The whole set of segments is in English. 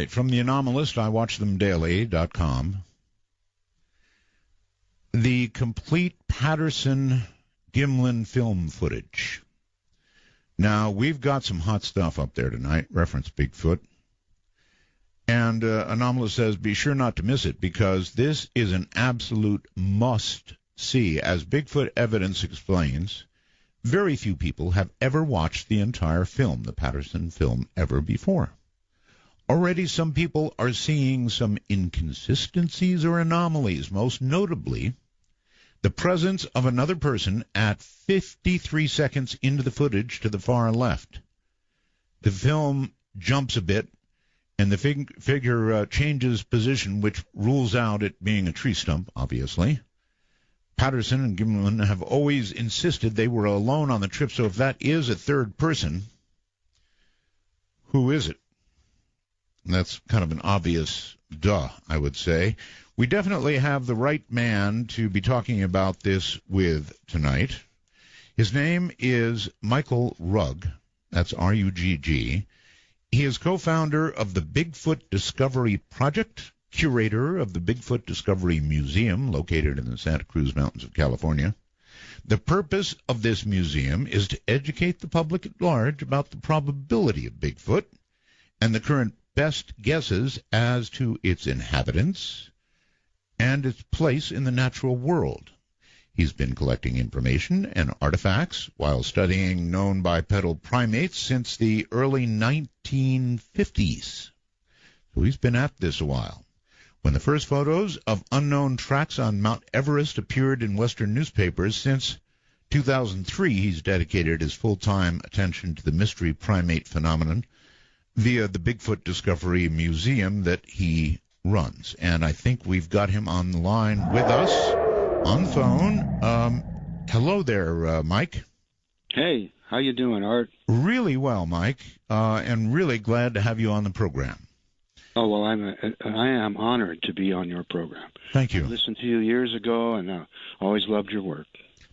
right, from the Anomalist, I watch them daily.com. The complete Patterson-Gimlin film footage. Now, we've got some hot stuff up there tonight, reference Bigfoot. And Anomalist says, be sure not to miss it, because this is an absolute must-see. As Bigfoot evidence explains, very few people have ever watched the entire film, the Patterson film, ever before. Already some people are seeing some inconsistencies or anomalies, most notably the presence of another person at 53 seconds into the footage to the far left. The film jumps a bit, and the figure changes position, which rules out it being a tree stump, obviously. Patterson and Gimlin have always insisted they were alone on the trip, so if that is a third person, who is it? That's kind of an obvious duh, I would say. We definitely have the right man to be talking about this with tonight. His name is Michael Rugg. That's R-U-G-G. He is co-founder of the Bigfoot Discovery Project, curator of the Bigfoot Discovery Museum, located in the Santa Cruz Mountains of California. The purpose of this museum is to educate the public at large about the probability of Bigfoot and the current best guesses as to its inhabitants and its place in the natural world. He's been collecting information and artifacts while studying known bipedal primates since the early 1950s. So he's been at this a while. When the first photos of unknown tracks on Mount Everest appeared in Western newspapers, since 2003, he's dedicated his full-time attention to the mystery primate phenomenon via the Bigfoot Discovery Museum that he runs. And I think we've got him on the line with us on the phone. Hello there, Mike. Hey, how you doing, Art? Really well, Mike, and really glad to have you on the program. Oh, well, I am honored to be on your program. Thank you. I listened to you years ago, and always loved your work.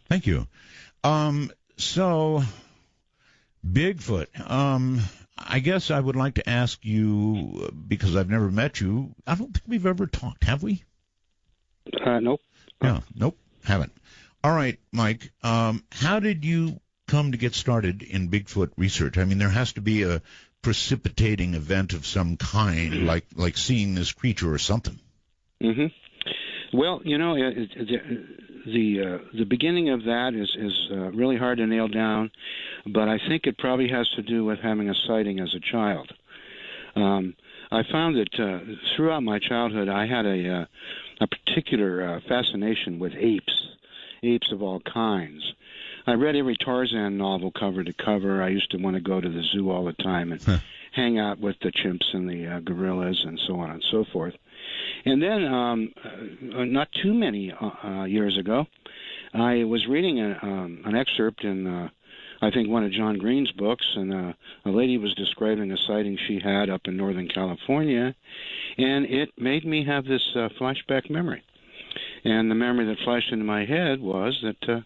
Thank you. So, Bigfoot, I guess I would like to ask you, because I've never met you, I don't think we've ever talked, have we? Nope. Yeah, nope, haven't. All right, Mike, how did you come to get started in Bigfoot research? I mean, there has to be a precipitating event of some kind, like seeing this creature or something. Mm-hmm. Well, you know, the beginning of that is really hard to nail down, but I think it probably has to do with having a sighting as a child. I found that throughout my childhood, I had a particular fascination with apes of all kinds. I read every Tarzan novel cover to cover. I used to want to go to the zoo all the time and hang out with the chimps and the gorillas and so on and so forth. And then, not too many years ago, I was reading an excerpt in, I think, one of John Green's books, and a lady was describing a sighting she had up in Northern California, and it made me have this flashback memory. And the memory that flashed into my head was that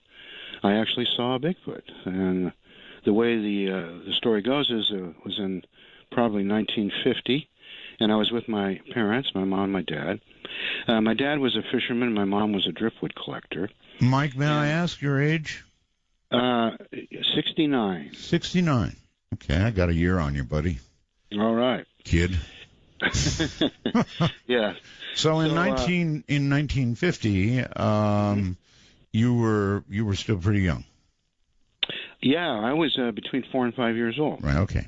I actually saw a Bigfoot. And the way the story goes is it was in probably 1950, and I was with my parents, my mom and my dad. My dad was a fisherman. My mom was a driftwood collector. Mike, may I ask your age? 69. 69. Okay, I got a year on you, buddy. All right. Kid. Yeah. So in 1950, you were still pretty young. Yeah, I was between 4 and 5 years old. Right. Okay.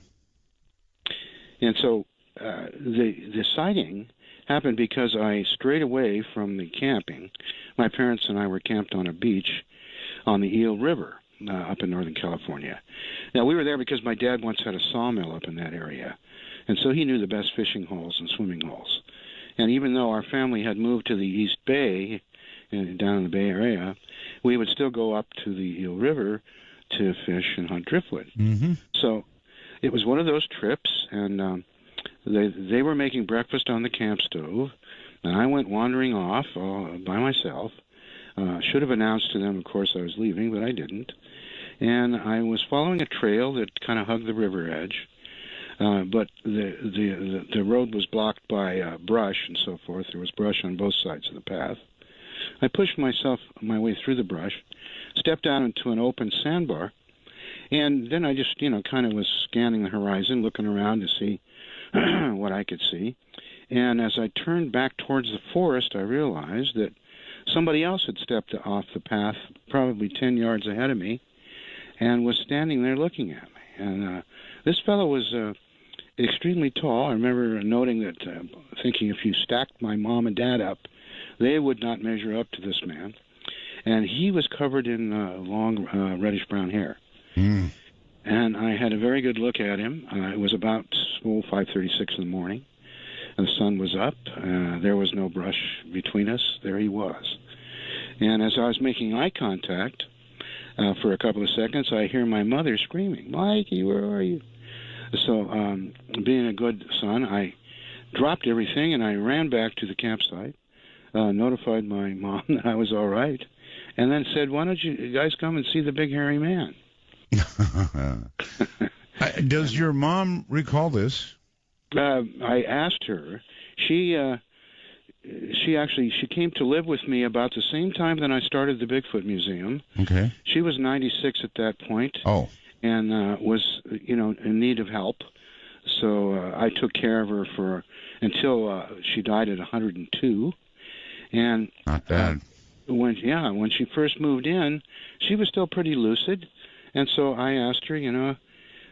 And so the sighting happened because I strayed away from the camping. My parents and I were camped on a beach on the Eel River up in Northern California. Now, we were there because my dad once had a sawmill up in that area, and so he knew the best fishing holes and swimming holes. And even though our family had moved to the East Bay, down in the Bay Area, we would still go up to the Eel River to fish and hunt driftwood. Mm-hmm. So it was one of those trips, and they were making breakfast on the camp stove, and I went wandering off by myself. Should have announced to them, of course, I was leaving, but I didn't. And I was following a trail that kind of hugged the river edge. but the road was blocked by brush and so forth. There was brush on both sides of the path. I pushed my way through the brush, stepped out into an open sandbar, and then I just, kind of was scanning the horizon, looking around to see what I could see. And as I turned back towards the forest, I realized that somebody else had stepped off the path, probably 10 yards ahead of me, and was standing there looking at me. And this fellow was extremely tall. I remember noting that, thinking if you stacked my mom and dad up, they would not measure up to this man. And he was covered in long reddish-brown hair. Mm. And I had a very good look at him. It was about 5:36 in the morning. The sun was up. There was no brush between us. There he was. And as I was making eye contact for a couple of seconds, I hear my mother screaming, "Mikey, where are you?" So being a good son, I dropped everything and I ran back to the campsite, notified my mom that I was all right, and then said, "Why don't you guys come and see the big hairy man?" Does your mom recall this? I asked her. She came to live with me about the same time that I started the Bigfoot Museum. Okay. She was 96 at that point. Oh. And was in need of help. So I took care of her until she died at 102. And not bad. When she first moved in, she was still pretty lucid. And so I asked her,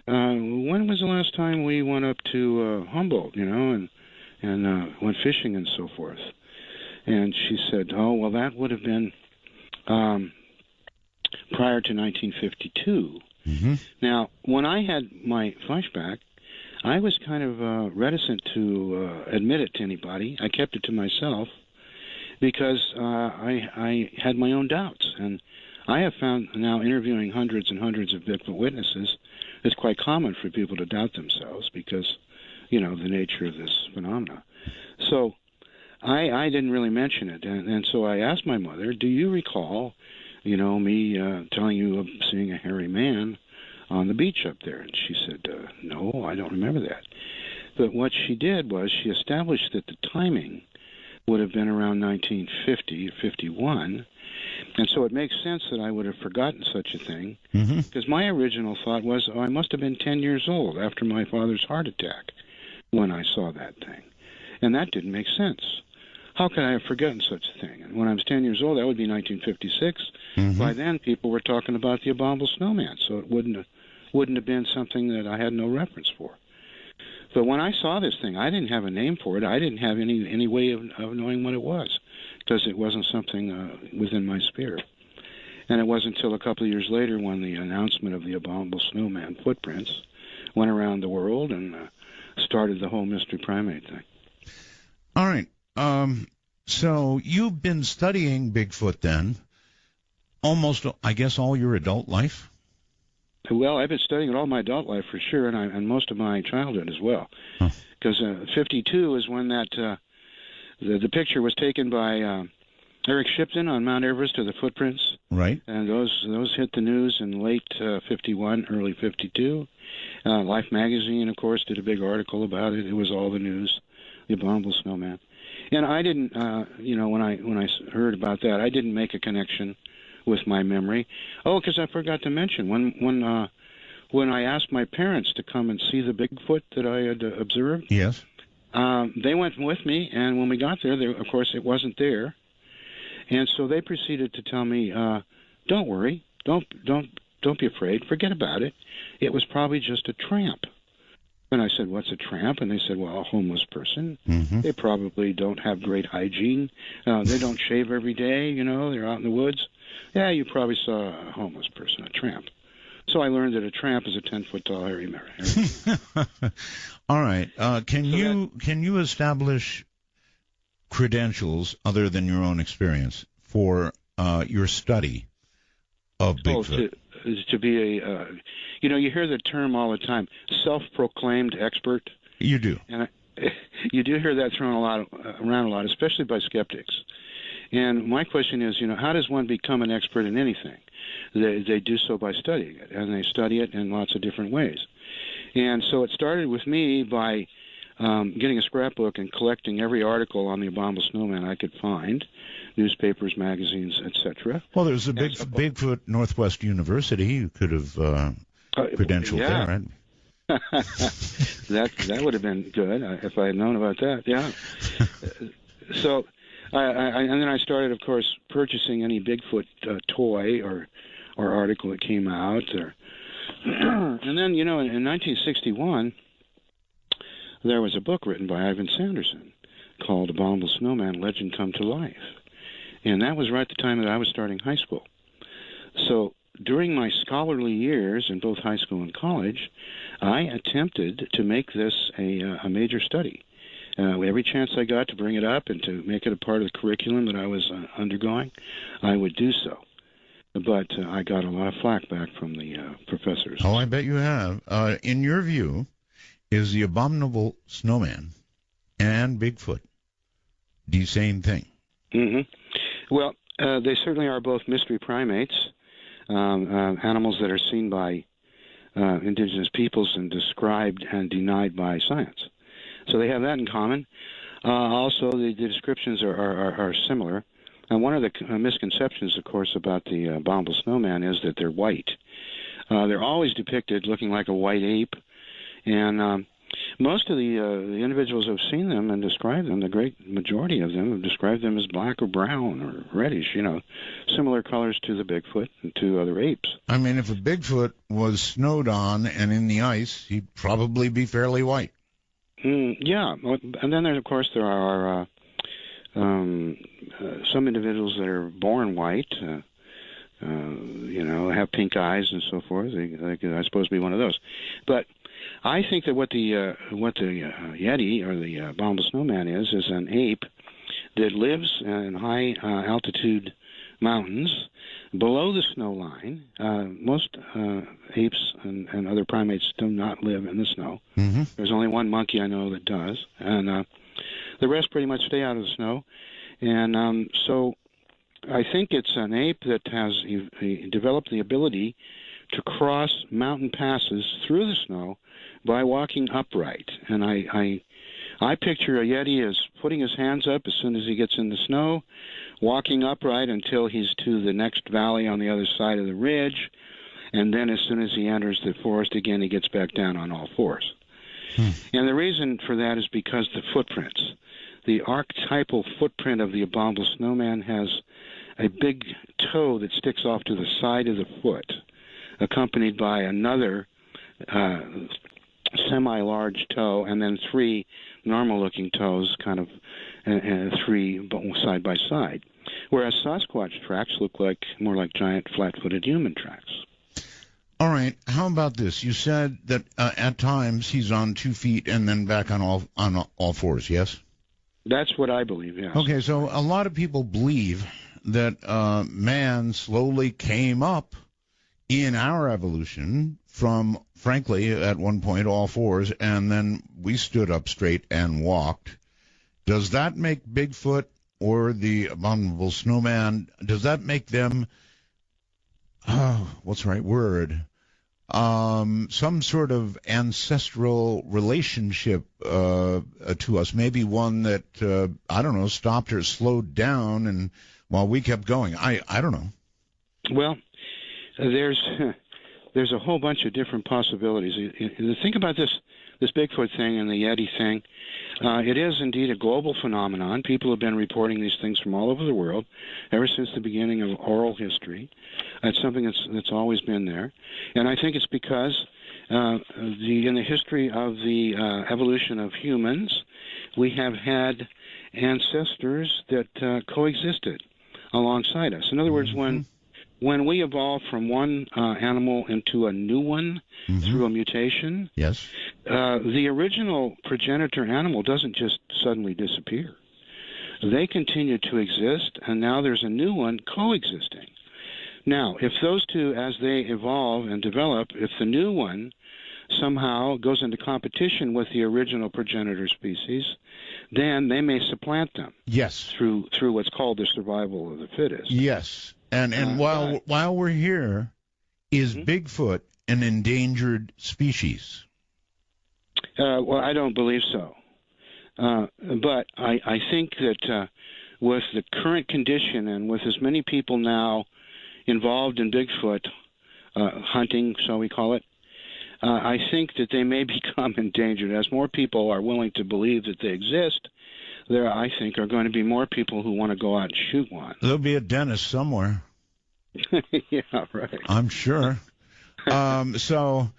when was the last time we went up to Humboldt, and went fishing and so forth? And she said, "Oh, well, that would have been prior to 1952. Mm-hmm. Now, when I had my flashback, I was kind of reticent to admit it to anybody. I kept it to myself because I had my own doubts. And I have found now, interviewing hundreds and hundreds of Bigfoot witnesses, it's quite common for people to doubt themselves because, the nature of this phenomena. So I didn't really mention it. And so I asked my mother, "Do you recall, me telling you of seeing a hairy man on the beach up there?" And she said, "No, I don't remember that." But what she did was she established that the timing would have been around 1950, 51. And so it makes sense that I would have forgotten such a thing, because my original thought was, I must have been 10 years old after my father's heart attack when I saw that thing. And that didn't make sense. How could I have forgotten such a thing? And when I was 10 years old, that would be 1956. By then, people were talking about the abominable snowman, so it wouldn't have been something that I had no reference for. But when I saw this thing, I didn't have a name for it. I didn't have any way of knowing what it was, because it wasn't something within my sphere. And it wasn't until a couple of years later when the announcement of the abominable snowman footprints went around the world and started the whole mystery primate thing. All right. So you've been studying Bigfoot then almost, I guess, all your adult life? Well, I've been studying it all my adult life for sure, and most of my childhood as well. Because 52 is when that the picture was taken by Eric Shipton on Mount Everest of the footprints. Right. And those hit the news in late 51, early 52. Life magazine, of course, did a big article about it. It was all the news, the abominable snowman. And I didn't, when I heard about that, I didn't make a connection with my memory. Oh, because I forgot to mention when I asked my parents to come and see the Bigfoot that I had observed. Yes. They went with me, and when we got there, of course, it wasn't there. And so they proceeded to tell me, "Don't worry, don't be afraid, forget about it. It was probably just a tramp." And I said, "What's a tramp?" And they said, "Well, a homeless person. They probably don't have great hygiene. They don't shave every day, they're out in the woods. Yeah, you probably saw a homeless person, a tramp." So I learned that a tramp is a 10-foot tall hairy man. All right. Can you establish credentials other than your own experience for your study of Bigfoot? To be a, you hear the term all the time, self-proclaimed expert. You do. And you do hear that thrown around a lot, especially by skeptics. And my question is, how does one become an expert in anything? They do so by studying it, and they study it in lots of different ways. And so it started with me by getting a scrapbook and collecting every article on the abominable snowman I could find, newspapers, magazines, etc. Well, there's a Bigfoot Northwest University. You could have credentialed there, right? that would have been good if I had known about that. Yeah. So, and then I started, of course, purchasing any Bigfoot toy or article that came out. And then, in 1961, there was a book written by Ivan Sanderson called Abominable Snowman: Legend Come to Life. And that was right at the time that I was starting high school. So during my scholarly years in both high school and college, I attempted to make this a major study. Every chance I got to bring it up and to make it a part of the curriculum that I was undergoing, I would do so. But I got a lot of flack back from the professors. Oh, I bet you have. In your view, is the abominable snowman and Bigfoot the same thing? Mm-hmm. Well, they certainly are both mystery primates, animals that are seen by indigenous peoples and described and denied by science. So they have that in common. Also, the descriptions are similar. And one of the misconceptions, of course, about the abominable snowman is that they're white. They're always depicted looking like a white ape, and most of the individuals who have seen them and described them, the great majority of them have described them as black or brown or reddish, similar colors to the Bigfoot and to other apes. I mean, if a Bigfoot was snowed on and in the ice, he'd probably be fairly white. Yeah, and then of course there are some individuals that are born white, have pink eyes and so forth. I suppose be one of those. But I think that what the Yeti or the abominable snowman is an ape that lives in high altitude mountains below the snow line. Most apes and other primates do not live in the snow. Mm-hmm. There's only one monkey I know that does, and the rest pretty much stay out of the snow. And so I think it's an ape that has developed the ability to cross mountain passes through the snow by walking upright. And I picture a Yeti as putting his hands up as soon as he gets in the snow, walking upright until he's to the next valley on the other side of the ridge, and then as soon as he enters the forest again, he gets back down on all fours. And the reason for that is because the footprints. The archetypal footprint of the abominable snowman has a big toe that sticks off to the side of the foot, accompanied by another semi-large toe, and then three normal-looking toes, kind of three side by side. Whereas Sasquatch tracks look more like giant flat-footed human tracks. All right. How about this? You said that at times he's on 2 feet and then back on all fours. Yes. That's what I believe. Yes. Okay. So a lot of people believe that man slowly came up in our evolution from, frankly, at one point all fours, and then we stood up straight and walked. Does that make Bigfoot or the abominable snowman? Does that make them? What's the right word? Some sort of ancestral relationship to us, maybe one that, I don't know, stopped or slowed down and while we kept going. I don't know. Well, there's a whole bunch of different possibilities. Think about this Bigfoot thing and the Yeti thing. It is indeed a global phenomenon. People have been reporting these things from all over the world ever since the beginning of oral history. It's something that's always been there, and I think it's because in the history of the evolution of humans, we have had ancestors that coexisted alongside us. In other words, when we evolved from one animal into a new one through a mutation, yes, the original progenitor animal doesn't just suddenly disappear. They continue to exist, and now there's a new one coexisting. Now, if those two, as they evolve and develop, if the new one somehow goes into competition with the original progenitor species, then they may supplant them. Yes. Through what's called the survival of the fittest. Yes. And while we're here, is Bigfoot an endangered species? Well, I don't believe so. But I think that with the current condition and with as many people now involved in Bigfoot hunting, so we call it, I think that they may become endangered. As more people are willing to believe that they exist, there, I think, are going to be more people who want to go out and shoot one. There'll be a dentist somewhere. Yeah, right. I'm sure. So,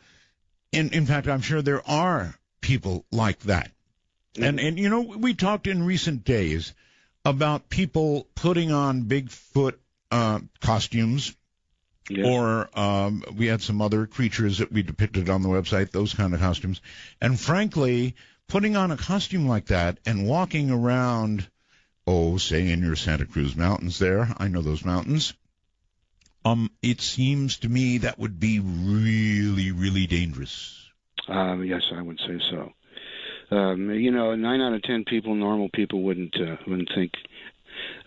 in fact, I'm sure there are people like that. And you know, we talked in recent days about people putting on Bigfoot costumes, or we had some other creatures that we depicted on the website, those kind of costumes. And frankly, putting on a costume like that and walking around, say in your Santa Cruz mountains there, I know those mountains, it seems to me that would be really, really dangerous. Yes, I would say so. You know, 9 out of 10 people, normal people, wouldn't think,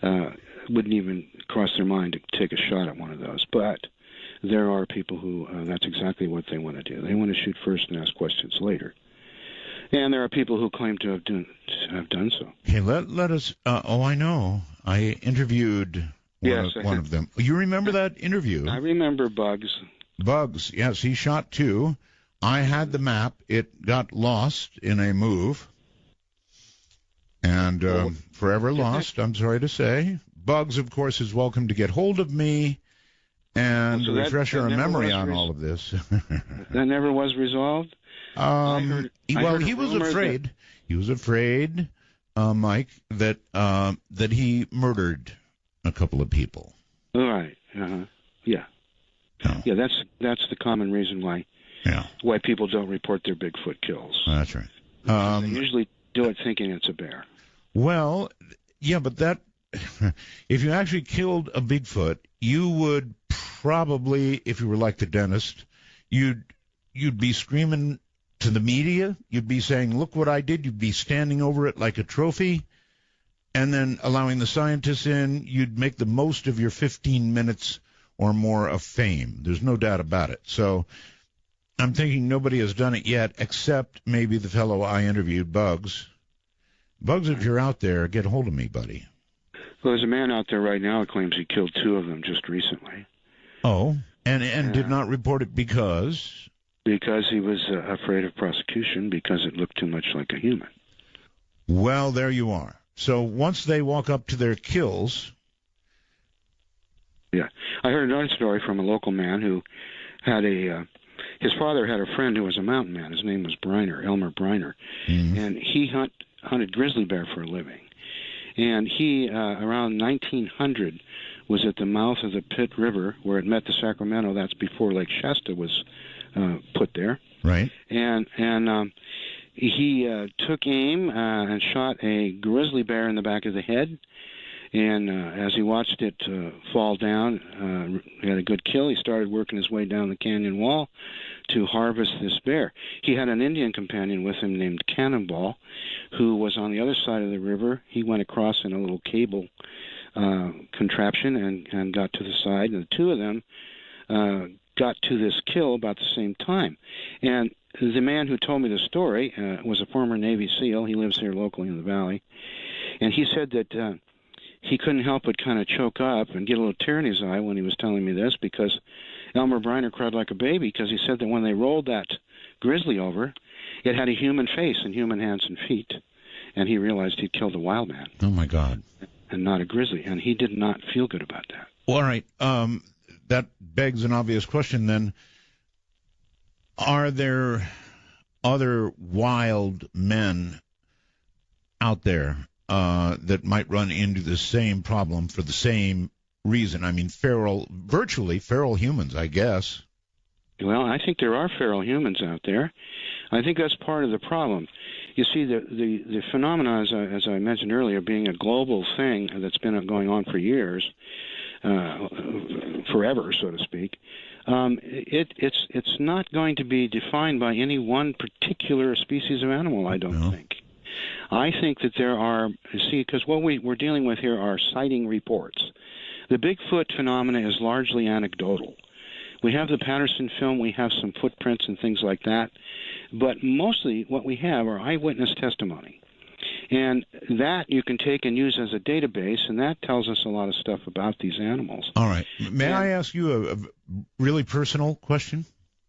wouldn't even cross their mind to take a shot at one of those. But there are people who that's exactly what they want to do. They want to shoot first and ask questions later. And there are people who claim to have done so. Okay, let us. I know. I interviewed one of them. You remember that interview? I remember Bugs. Bugs, yes, he shot 2. I had the map. It got lost in a move. And forever lost, I'm sorry to say. Bugs, of course, is welcome to get hold of me and refresh our memory on all of this. That never was resolved? He was afraid. He was afraid, Mike, that he murdered a couple of people. All right. Yeah. Oh. Yeah, that's the common reason why people don't report their Bigfoot kills. That's right. They usually do it thinking it's a bear. Well, yeah, but that if you actually killed a Bigfoot, you would probably, if you were like the dentist, you'd be screaming to the media. You'd be saying, "Look what I did." You'd be standing over it like a trophy, and then allowing the scientists in. You'd make the most of your 15 minutes or more of fame. There's no doubt about it. So I'm thinking nobody has done it yet, except maybe the fellow I interviewed, Bugs. Bugs, if you're out there, get a hold of me, buddy. Well, there's a man out there right now who claims he killed 2 of them just recently. Oh, and did not report it because? Because he was afraid of prosecution because it looked too much like a human. Well, there you are. So once they walk up to their kills... Yeah. I heard another story from a local man who had his father had a friend who was a mountain man. His name was Elmer Briner. Mm-hmm. And he hunted grizzly bear for a living. And he, around 1900, was at the mouth of the Pitt River where it met the Sacramento. That's before Lake Shasta was put there. Right. And he took aim and shot a grizzly bear in the back of the head. And as he watched it fall down, he had a good kill. He started working his way down the canyon wall to harvest this bear. He had an Indian companion with him named Cannonball, who was on the other side of the river. He went across in a little cable contraption and got to the side. And the 2 of them got to this kill about the same time. And the man who told me the story was a former Navy SEAL. He lives here locally in the valley. And he said that he couldn't help but kind of choke up and get a little tear in his eye when he was telling me this, because Elmer Briner cried like a baby, because he said that when they rolled that grizzly over, it had a human face and human hands and feet. And he realized he'd killed a wild man. Oh, my God. And not a grizzly. And he did not feel good about that. Well, all right. That begs an obvious question then. Are there other wild men out there that might run into the same problem for the same reason? I mean, virtually feral humans, I guess. Well, I think there are feral humans out there. I think that's part of the problem. You see, the phenomena, as I mentioned earlier, being a global thing that's been going on for years, forever, so to speak, it's not going to be defined by any one particular species of animal, I don't think. I think that there are, because what we're dealing with here are sighting reports. The Bigfoot phenomena is largely anecdotal. We have the Patterson film, we have some footprints and things like that, But mostly what we have are eyewitness testimony. And that you can take and use as a database, and that tells us a lot of stuff about these animals. All right. May I ask you a really personal question?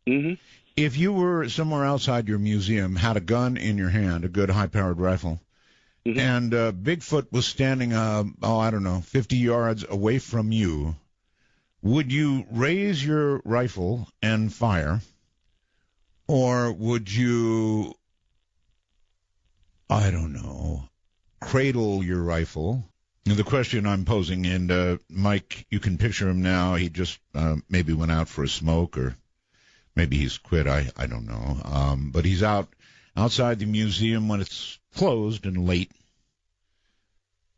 Mm-hmm. If you were somewhere outside your museum, had a gun in your hand, a good high-powered rifle, Mm-hmm. and Bigfoot was standing, 50 yards away from you, would you raise your rifle and fire, or would you, cradle your rifle? And the question I'm posing, and Mike, you can picture him now. He just maybe went out for a smoke, or maybe he's quit. I don't know. But he's outside the museum when it's closed and late.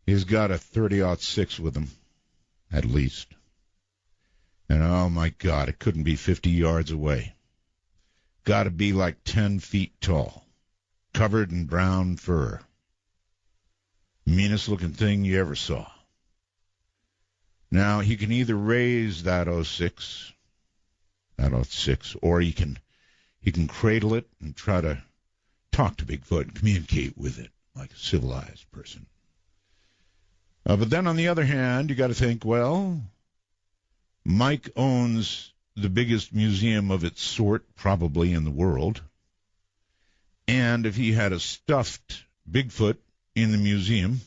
He's got a 30-06 with him, at least. And oh my God, it couldn't be 50 yards away. Got to be like 10 feet tall, covered in brown fur. Meanest looking thing you ever saw. Now, he can either raise that 06, or he can cradle it and try to talk to Bigfoot and communicate with it like a civilized person. But then on the other hand, you got to think, well, Mike owns the biggest museum of its sort probably in the world. And if he had a stuffed Bigfoot in the museum,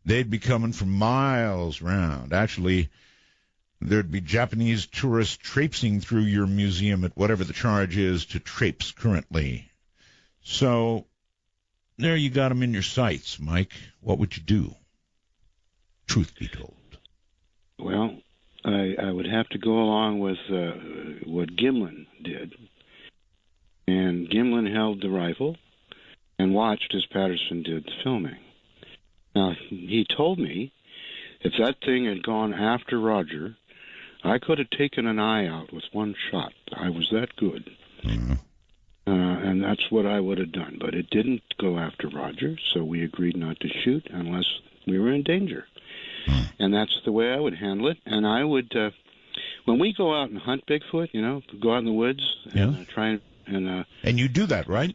they'd be coming from miles round. Actually, there'd be Japanese tourists traipsing through your museum at whatever the charge is to traipse currently. So there you got him in your sights, Mike. What would you do? Truth be told. Well, I would have to go along with what Gimlin did. And Gimlin held the rifle and watched as Patterson did the filming. Now, he told me if that thing had gone after Roger, I could have taken an eye out with one shot. I was that good. Mm-hmm. And that's what I would have done. But it didn't go after Roger, so we agreed not to shoot unless we were in danger. And that's the way I would handle it. And I would, when we go out and hunt Bigfoot, go out in the woods and try and... and you do that, right?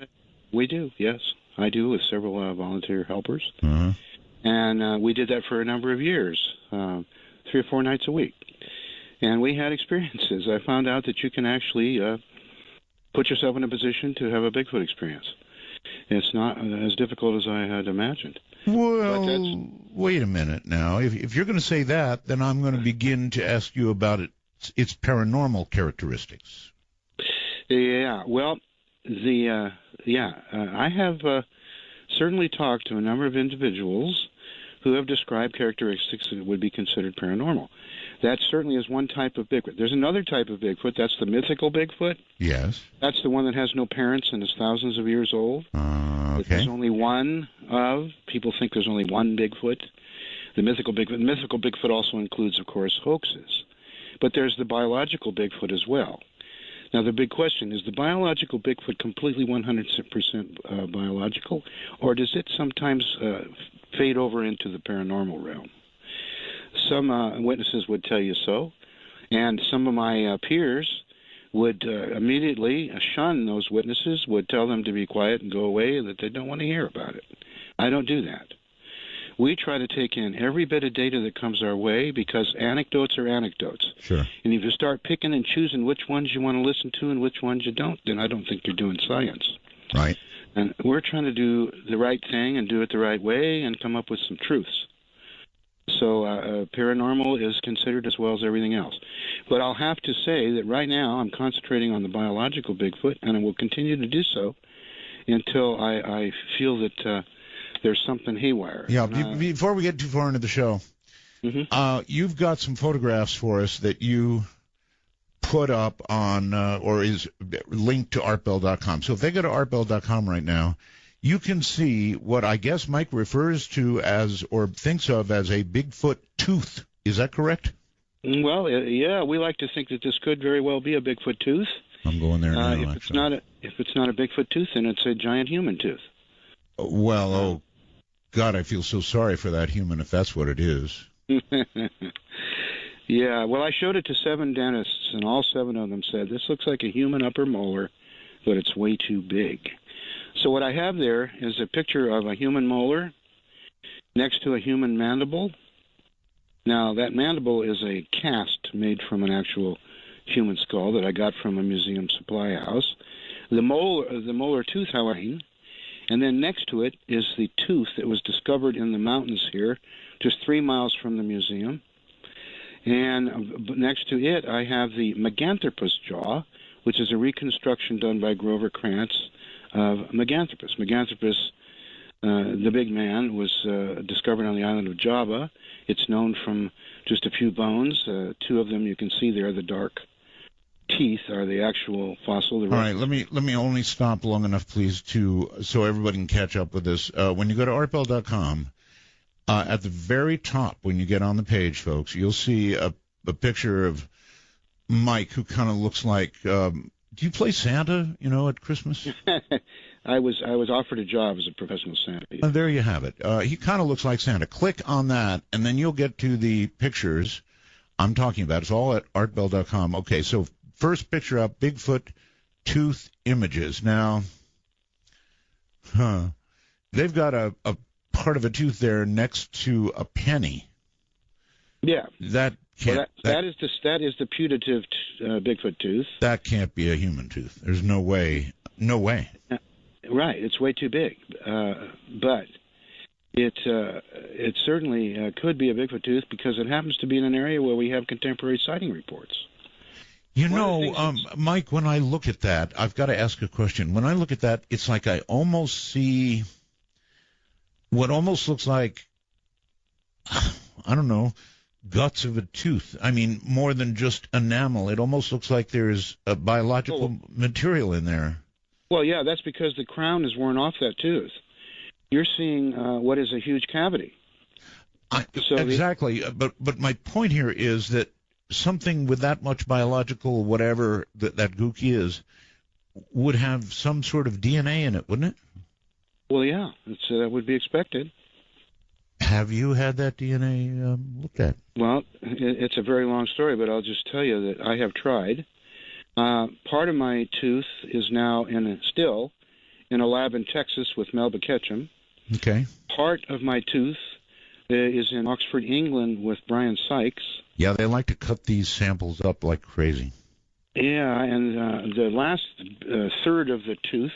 We do, yes. I do with several volunteer helpers. Uh-huh. And we did that for a number of years, 3 or 4 nights a week. And we had experiences. I found out that you can actually put yourself in a position to have a Bigfoot experience. It's not as difficult as I had imagined. Well, wait a minute now. If you're going to say that, then I'm going to begin to ask you about its paranormal characteristics. Yeah, well, I have certainly talked to a number of individuals who have described characteristics that would be considered paranormal. That certainly is one type of Bigfoot. There's another type of Bigfoot. That's the mythical Bigfoot. Yes. That's the one that has no parents and is thousands of years old. Okay. There's only one of. People think there's only one Bigfoot. The mythical Bigfoot. The mythical Bigfoot also includes, of course, hoaxes. But there's the biological Bigfoot as well. Now, the big question is the biological Bigfoot completely 100% biological, or does it sometimes fade over into the paranormal realm? Some witnesses would tell you so, and some of my peers would immediately shun those witnesses, would tell them to be quiet and go away, and that they don't want to hear about it. I don't do that. We try to take in every bit of data that comes our way because anecdotes are anecdotes. Sure. And if you start picking and choosing which ones you want to listen to and which ones you don't, then I don't think you're doing science. Right. And we're trying to do the right thing and do it the right way and come up with some truths. So paranormal is considered as well as everything else. But I'll have to say that right now I'm concentrating on the biological Bigfoot, and I will continue to do so until I feel that there's something haywire. Yeah, before we get too far into the show, you've got some photographs for us that you put up on or is linked to artbell.com. So if they go to artbell.com right now, you can see what I guess Mike refers to as or thinks of as a Bigfoot tooth. Is that correct? Well, yeah, we like to think that this could very well be a Bigfoot tooth. I'm going there now, if it's not a Bigfoot tooth, then it's a giant human tooth. Well, oh, God, I feel so sorry for that human if that's what it is. Yeah, well, I showed it to 7 dentists, and all 7 of them said, this looks like a human upper molar, but it's way too big. So what I have there is a picture of a human molar next to a human mandible. Now, that mandible is a cast made from an actual human skull that I got from a museum supply house. The molar tooth, however, and then next to it is the tooth that was discovered in the mountains here, just 3 miles from the museum. And next to it, I have the Meganthropus jaw, which is a reconstruction done by Grover Krantz of Meganthropus. Meganthropus, the big man, was discovered on the island of Java. It's known from just a few bones. 2 of them you can see there, the dark teeth are the actual fossil. All right, let me only stop long enough, please, so everybody can catch up with this. When you go to artbell.com, at the very top, when you get on the page, folks, you'll see a picture of Mike, who kind of looks like. Do you play Santa? At Christmas. I was offered a job as a professional Santa. There you have it. He kind of looks like Santa. Click on that, and then you'll get to the pictures I'm talking about. It's all at artbell.com. Okay, so first picture up, Bigfoot tooth images. Now, they've got a part of a tooth there next to a penny. Yeah. That can't. That is the putative Bigfoot tooth. That can't be a human tooth. There's no way. No way. Right. It's way too big. But it certainly could be a Bigfoot tooth because it happens to be in an area where we have contemporary sighting reports. Mike, when I look at that, I've got to ask a question. When I look at that, it's like I almost see what almost looks like, I don't know, guts of a tooth. I mean, more than just enamel. It almost looks like there's a biological material in there. Well, yeah, that's because the crown is worn off that tooth. You're seeing what is a huge cavity. Exactly. But my point here is that something with that much biological whatever that gook is would have some sort of DNA in it, wouldn't it? Well, yeah, that would be expected. Have you had that DNA looked at? Well, it's a very long story, but I'll just tell you that I have tried. Part of my tooth is now still in a lab in Texas with Melba Ketchum. Okay. Part of my tooth is in Oxford, England with Brian Sykes. Yeah, they like to cut these samples up like crazy. Yeah, and the last third of the tooth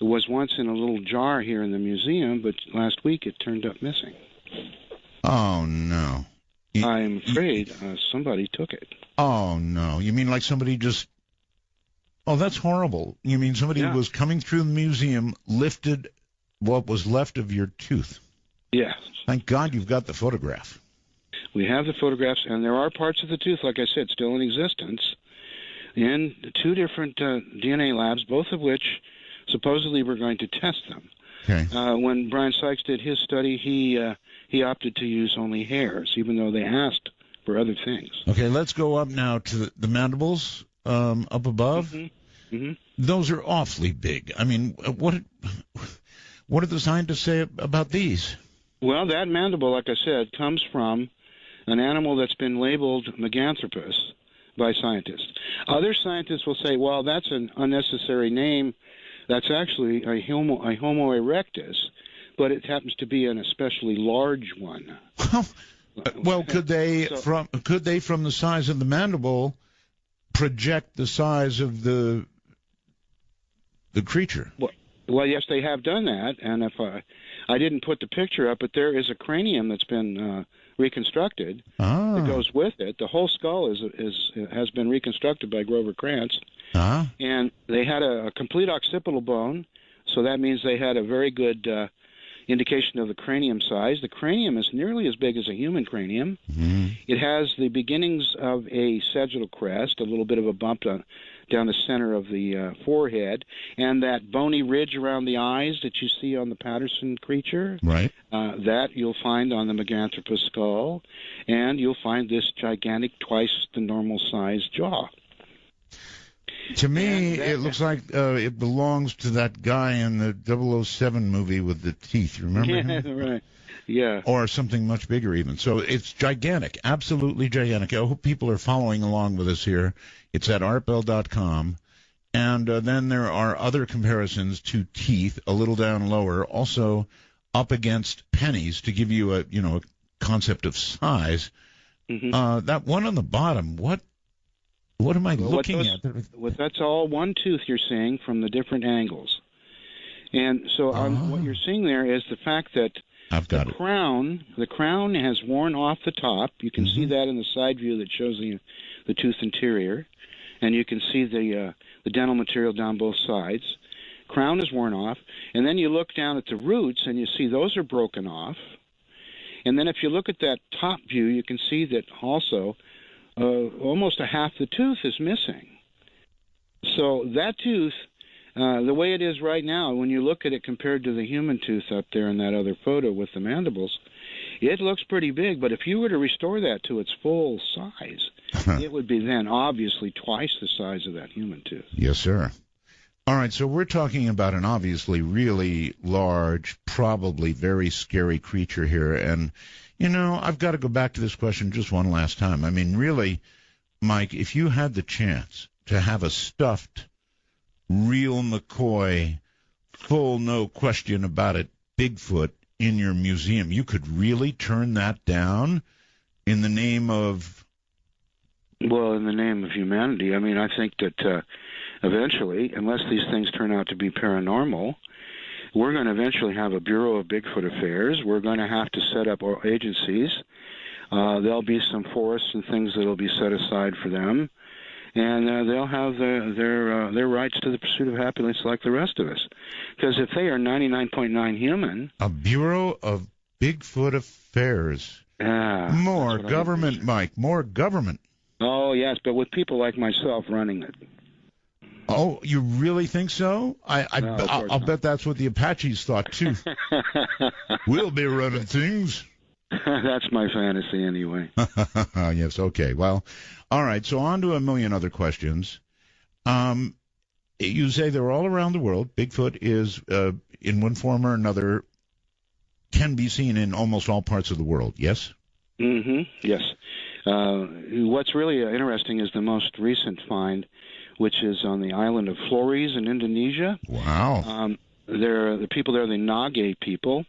was once in a little jar here in the museum, but last week it turned up missing. Oh, no. I'm afraid somebody took it. Oh, no. You mean like somebody just... Oh, that's horrible. You mean somebody was coming through the museum, lifted what was left of your tooth? Yeah. Thank God you've got the photograph. We have the photographs, and there are parts of the tooth, like I said, still in existence, in 2 different DNA labs, both of which supposedly we're going to test them. Okay. When Brian Sykes did his study, he opted to use only hairs, even though they asked for other things. Okay, let's go up now to the mandibles up above. Mm-hmm. Mm-hmm. Those are awfully big. I mean, what do the scientists say about these? Well, that mandible, like I said, comes from an animal that's been labeled Meganthropus by scientists. Other scientists will say, well, that's an unnecessary name. That's actually a Homo erectus, but it happens to be an especially large one. Well, could they, from the size of the mandible, project the size of the creature? Well, yes, they have done that, and if I didn't put the picture up, but there is a cranium that's been reconstructed that goes with it. The whole skull has been reconstructed by Grover Krantz, and they had a complete occipital bone, so that means they had a very good indication of the cranium size. The cranium is nearly as big as a human cranium. Mm-hmm. It has the beginnings of a sagittal crest, a little bit of a bump down the center of the forehead, and that bony ridge around the eyes that you see on the Patterson creature. Right. That you'll find on the Meganthropus skull, and you'll find this gigantic, twice the normal size jaw. To me, it looks like it belongs to that guy in the 007 movie with the teeth. Remember him? Right. Yeah. Or something much bigger even. So it's gigantic, absolutely gigantic. I hope people are following along with us here. It's at artbell.com. And then there are other comparisons to teeth, a little down lower, also up against pennies to give you a concept of size. Mm-hmm. That one on the bottom, what am I looking at? That's all one tooth you're seeing from the different angles. And so what you're seeing there is the fact that the crown has worn off the top. You can see that in the side view that shows the tooth interior. And you can see the dental material down both sides. Crown is worn off. And then you look down at the roots, and you see those are broken off. And then if you look at that top view, you can see that also almost a half the tooth is missing. So that tooth, the way it is right now, when you look at it compared to the human tooth up there in that other photo with the mandibles, it looks pretty big. But if you were to restore that to its full size, it would be then obviously twice the size of that human tooth. Yes, sir. All right, so we're talking about an obviously really large, probably very scary creature here. And, I've got to go back to this question just one last time. I mean, really, Mike, if you had the chance to have a stuffed, real McCoy, full, no question about it, Bigfoot in your museum, you could really turn that down in the name of... Well, in the name of humanity. I mean, I think that eventually, unless these things turn out to be paranormal, we're going to eventually have a Bureau of Bigfoot Affairs. We're going to have to set up agencies. There'll be some forests and things that'll be set aside for them, and they'll have their rights to the pursuit of happiness like the rest of us. Because if they are 99.9 human... A Bureau of Bigfoot Affairs. More government, Mike, more government. Oh, yes, but with people like myself running it. Oh, you really think so? I'll bet that's what the Apaches thought, too. We'll be running things. That's my fantasy anyway. Yes, okay. Well, all right, so on to a million other questions. You say they're all around the world. Bigfoot is, in one form or another, can be seen in almost all parts of the world, yes? Mm-hmm, yes. What's really interesting is the most recent find, which is on the island of Flores in Indonesia. Wow. The people there, the Nage people.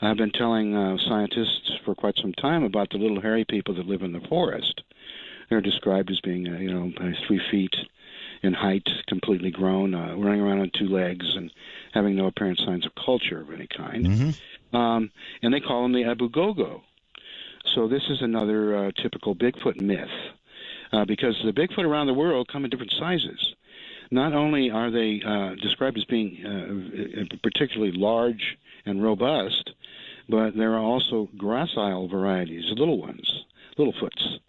I've been telling scientists for quite some time about the little hairy people that live in the forest. They're described as being, 3 feet in height, completely grown, running around on 2 legs, and having no apparent signs of culture of any kind. Mm-hmm. And they call them the Abugogo. So this is another typical Bigfoot myth, because the Bigfoot around the world come in different sizes. Not only are they described as being particularly large and robust, but there are also gracile varieties, little ones, Littlefoots.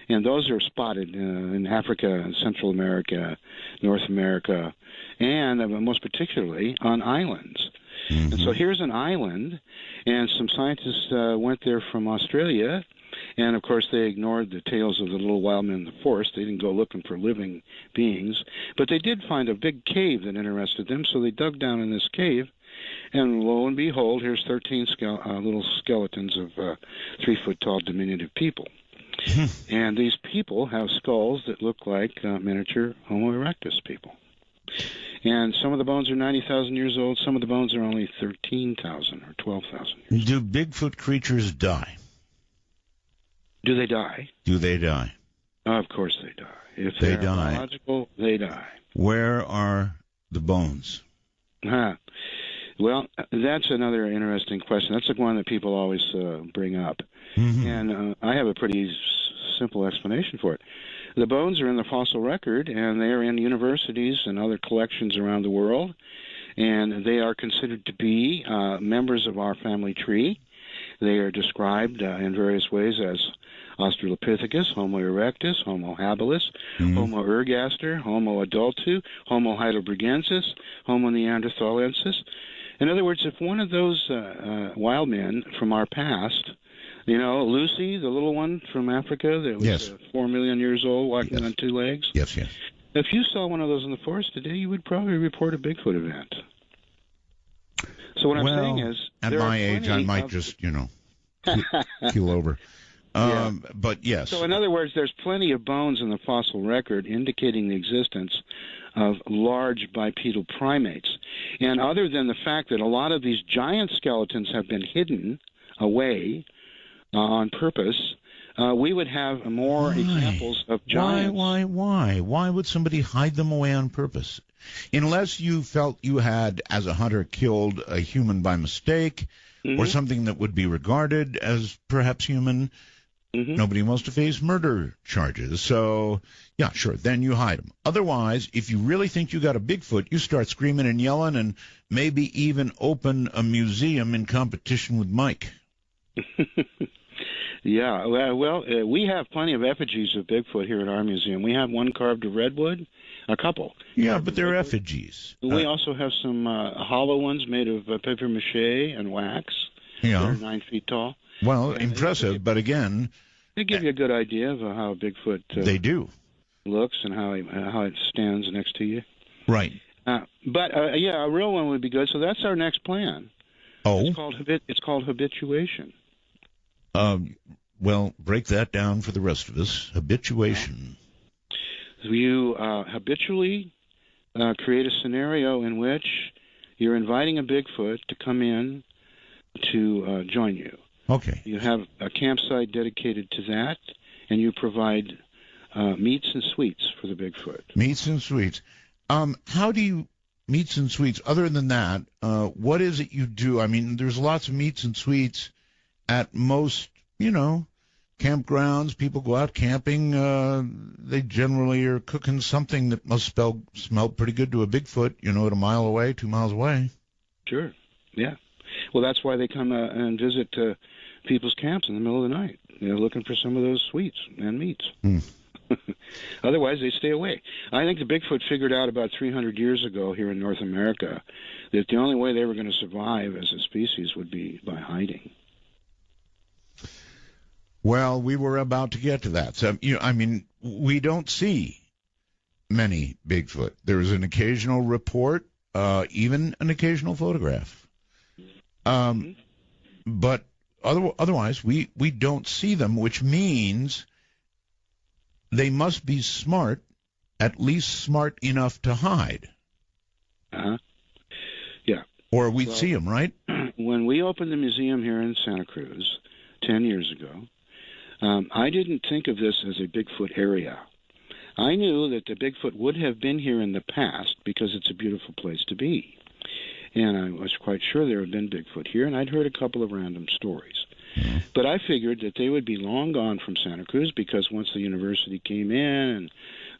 And those are spotted in Africa, Central America, North America, and most particularly on islands. Mm-hmm. And so here's an island, and some scientists went there from Australia, and of course they ignored the tales of the little wild men in the forest. They didn't go looking for living beings, but they did find a big cave that interested them, so they dug down in this cave, and lo and behold, here's 13 little skeletons of 3-foot-tall diminutive people. And these people have skulls that look like miniature Homo erectus people. And some of the bones are 90,000 years old. Some of the bones are only 13,000 or 12,000 years old. Do Bigfoot creatures die? Do they die? Do they die? Of course they die. If they they're die. Biological, they die. Where are the bones? Well, that's another interesting question. That's the one that people always bring up. Mm-hmm. And I have a pretty simple explanation for it. The bones are in the fossil record, and they are in universities and other collections around the world, and they are considered to be members of our family tree. They are described in various ways as Australopithecus, Homo erectus, Homo habilis, Homo ergaster, Homo adultu, Homo heidelbergensis, Homo neanderthalensis. In other words, if one of those wild men from our past, Lucy, the little one from Africa that was 4 million years old, walking on 2 legs. Yes. If you saw one of those in the forest today, you would probably report a Bigfoot event. So what I'm saying is, at my age, I might just, keel over. Yeah. But yes. So in other words, there's plenty of bones in the fossil record indicating the existence of large bipedal primates. And other than the fact that a lot of these giant skeletons have been hidden away on purpose, we would have more examples of giants. Why would somebody hide them away on purpose? Unless you felt you had, as a hunter, killed a human by mistake, or something that would be regarded as perhaps human. Nobody wants to face murder charges. So, yeah, sure, then you hide them. Otherwise, if you really think you got a Bigfoot, you start screaming and yelling and maybe even open a museum in competition with Mike. Yeah, well, we have plenty of effigies of Bigfoot here at our museum. We have one carved of redwood, a couple. Yeah, but they're effigies. We also have some hollow ones made of papier mâché and wax. Yeah. They're 9 feet tall. Well, impressive, but again... They give you a good idea of how Bigfoot they do. Looks and how it stands next to you. Right. But a real one would be good. So that's our next plan. Oh. It's called habituation. Well, break that down for the rest of us. Habituation. You habitually create a scenario in which you're inviting a Bigfoot to come in to join you. Okay. You have a campsite dedicated to that, and you provide meats and sweets for the Bigfoot. Meats and sweets. How do you meats and sweets? Other than that, what is it you do? I mean, there's lots of meats and sweets at most, campgrounds. People go out camping. They generally are cooking something that must smell pretty good to a Bigfoot, at a mile away, 2 miles away. Sure. Yeah. Well, that's why they come and visit people's camps in the middle of the night. They're looking for some of those sweets and meats. Otherwise, they stay away. I think the Bigfoot figured out about 300 years ago here in North America that the only way they were going to survive as a species would be by hiding. Well, we were about to get to that. So, we don't see many Bigfoot. There is an occasional report, even an occasional photograph. But otherwise, we don't see them, which means they must be smart, at least smart enough to hide. Yeah. Or we'd see them, right? When we opened the museum here in Santa Cruz 10 years ago, I didn't think of this as a Bigfoot area. I knew that the Bigfoot would have been here in the past because it's a beautiful place to be. And I was quite sure there had been Bigfoot here, and I'd heard a couple of random stories. But I figured that they would be long gone from Santa Cruz because once the university came in and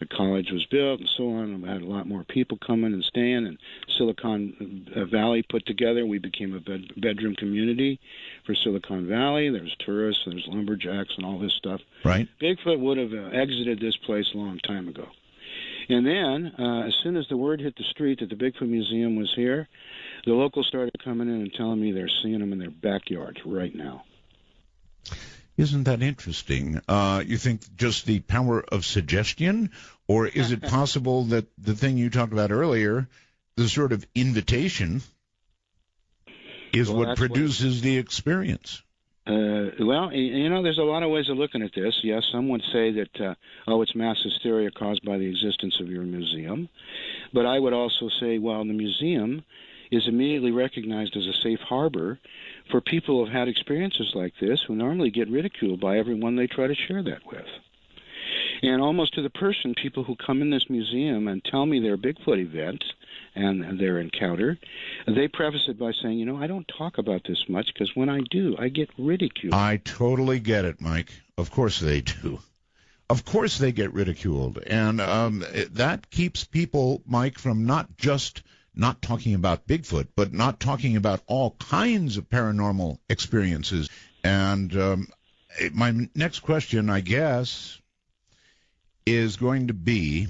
the college was built and so on, we had a lot more people coming and staying, and Silicon Valley put together. We became a bedroom community for Silicon Valley. There's tourists, there's lumberjacks, and all this stuff. Right. Bigfoot would have exited this place a long time ago. And then, as soon as the word hit the street that the Bigfoot Museum was here, the locals started coming in and telling me they're seeing them in their backyards right now. Isn't that interesting? You think just the power of suggestion, or is it possible that the thing you talked about earlier, the sort of invitation, is what produces the experience? Well, there's a lot of ways of looking at this. Yes, some would say that, it's mass hysteria caused by the existence of your museum. But I would also say, well, the museum is immediately recognized as a safe harbor for people who have had experiences like this who normally get ridiculed by everyone they try to share that with. And almost to the person, people who come in this museum and tell me their Bigfoot event and their encounter, they preface it by saying, I don't talk about this much because when I do, I get ridiculed. I totally get it, Mike. Of course they do. Of course they get ridiculed. And that keeps people, Mike, from not just not talking about Bigfoot, but not talking about all kinds of paranormal experiences. And my next question, I guess, is going to be,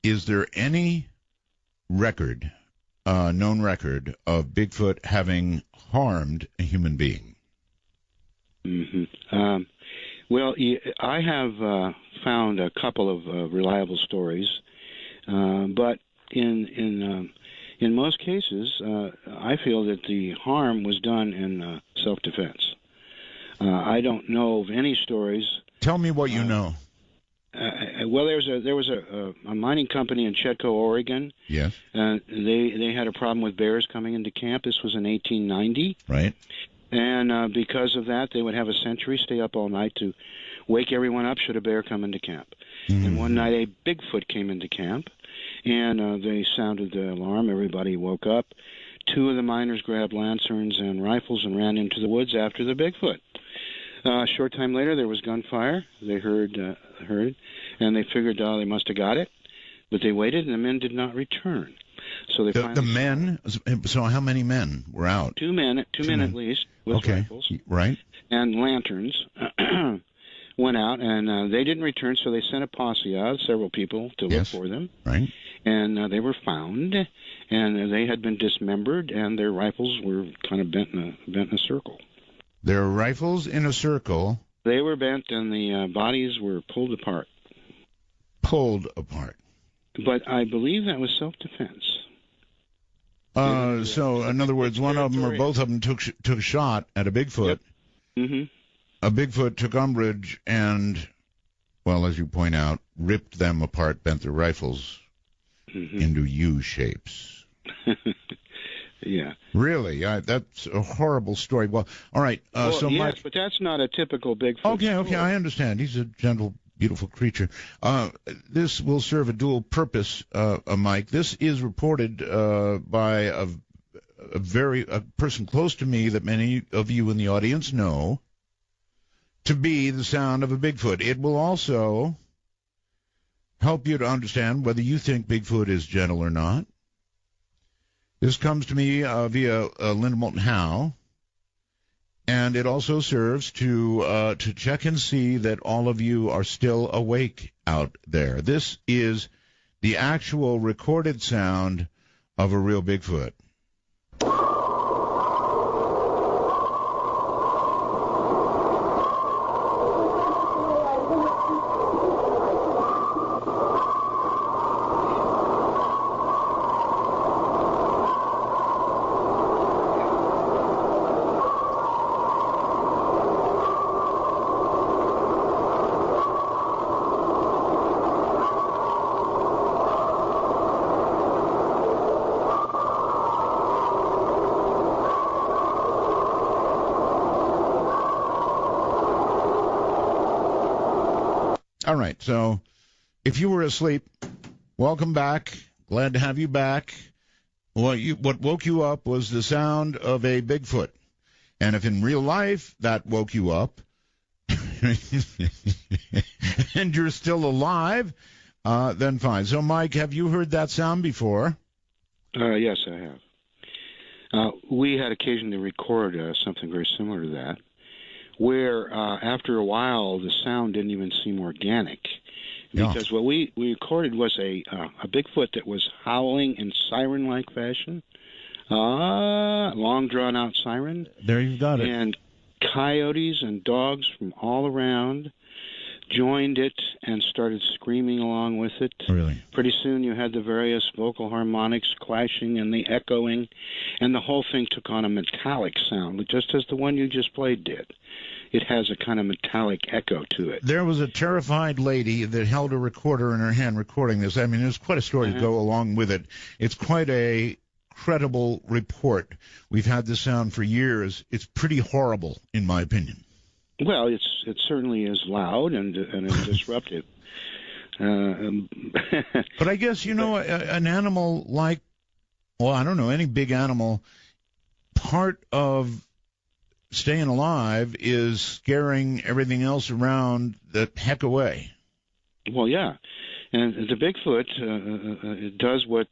is there any record, known record, of Bigfoot having harmed a human being? Well, I have found a couple of reliable stories, but in most cases, I feel that the harm was done in self-defense. I don't know of any stories. Tell me what you know. Well, there was a mining company in Chetco, Oregon. Yes. They had a problem with bears coming into camp. This was in 1890. Right. And because of that, they would have a sentry stay up all night to wake everyone up should a bear come into camp. And one night a Bigfoot came into camp, and they sounded the alarm. Everybody woke up. Two of the miners grabbed lanterns and rifles and ran into the woods after the Bigfoot. A short time later, there was gunfire. They heard it, and they figured they must have got it. But they waited, and the men did not return. So they the men. So how many men were out? Two men at least with rifles, right, and lanterns. Went out, and they didn't return. So they sent a posse out, several people, to look for them. Right. And they were found, and they had been dismembered, and their rifles were kind of bent in a circle. Their rifles in a circle. They were bent, and the bodies were pulled apart. Pulled apart. But I believe that was self-defense. So, in other words, one of them or both of them took a shot at a Bigfoot. Yep. Mm-hmm. A Bigfoot took umbrage and, well, as you point out, ripped them apart, bent their rifles into U shapes. Yeah. Really? That's a horrible story. Well, all right. So yes, Mike, but that's not a typical Bigfoot. Okay, I understand. He's a gentle, beautiful creature. This will serve a dual purpose, Mike. This is reported by a person close to me that many of you in the audience know to be the sound of a Bigfoot. It will also help you to understand whether you think Bigfoot is gentle or not. This comes to me via Linda Moulton Howe, and it also serves to check and see that all of you are still awake out there. This is the actual recorded sound of a real Bigfoot. All right, so if you were asleep, welcome back. Glad to have you back. What woke you up was the sound of a Bigfoot. And if in real life that woke you up and you're still alive, then fine. So, Mike, have you heard that sound before? Yes, I have. We had occasion to record something very similar to that, where after a while the sound didn't even seem organic, because what we recorded was a Bigfoot that was howling in siren-like fashion, long drawn-out siren. There you've got it. And coyotes and dogs from all around joined it and started screaming along with it. Really? Pretty soon you had the various vocal harmonics clashing and the echoing, and the whole thing took on a metallic sound, just as the one you just played did. It has a kind of metallic echo to it. There was a terrified lady that held a recorder in her hand recording this. I mean, there's quite a story to go along with it. It's quite a credible report. We've had this sound for years. It's pretty horrible, in my opinion. Well, it certainly is loud and disruptive. But I guess, an animal like, well, I don't know, any big animal, part of staying alive is scaring everything else around the heck away. Well, yeah. And the Bigfoot does what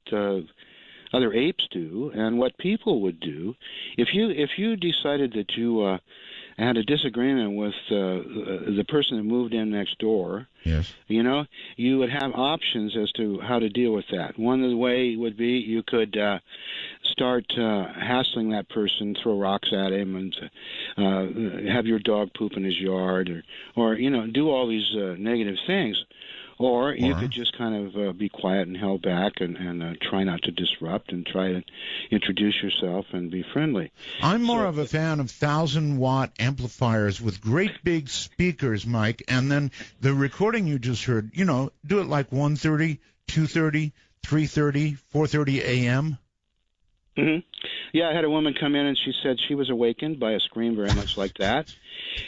other apes do and what people would do. If you decided that you had a disagreement with the person that moved in next door, yes, you would have options as to how to deal with that. One of the way would be you could start hassling that person, throw rocks at him, and have your dog poop in his yard, or do all these negative things. Or you could just kind of be quiet and held back and try not to disrupt and try to introduce yourself and be friendly. I'm more of a fan of 1,000-watt amplifiers with great big speakers, Mike, and then the recording you just heard, do it like 1:30, 2:30, 3:30, 4:30 a.m. Mm-hmm. Yeah, I had a woman come in and she said she was awakened by a scream very much like that.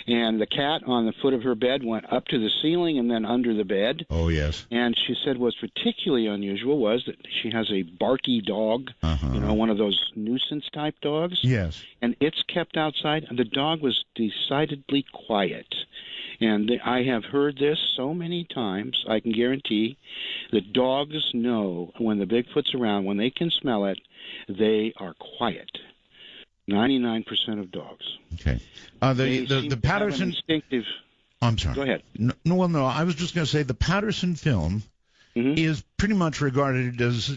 And the cat on the foot of her bed went up to the ceiling and then under the bed. Oh, yes. And she said what's particularly unusual was that she has a barky dog, one of those nuisance-type dogs. Yes. And it's kept outside. And the dog was decidedly quiet. And I have heard this so many times, I can guarantee that dogs know when the Bigfoot's around, when they can smell it, they are quiet. 99% of dogs. Okay. The Patterson instinctive. I'm sorry. Go ahead. No. I was just going to say the Patterson film is pretty much regarded as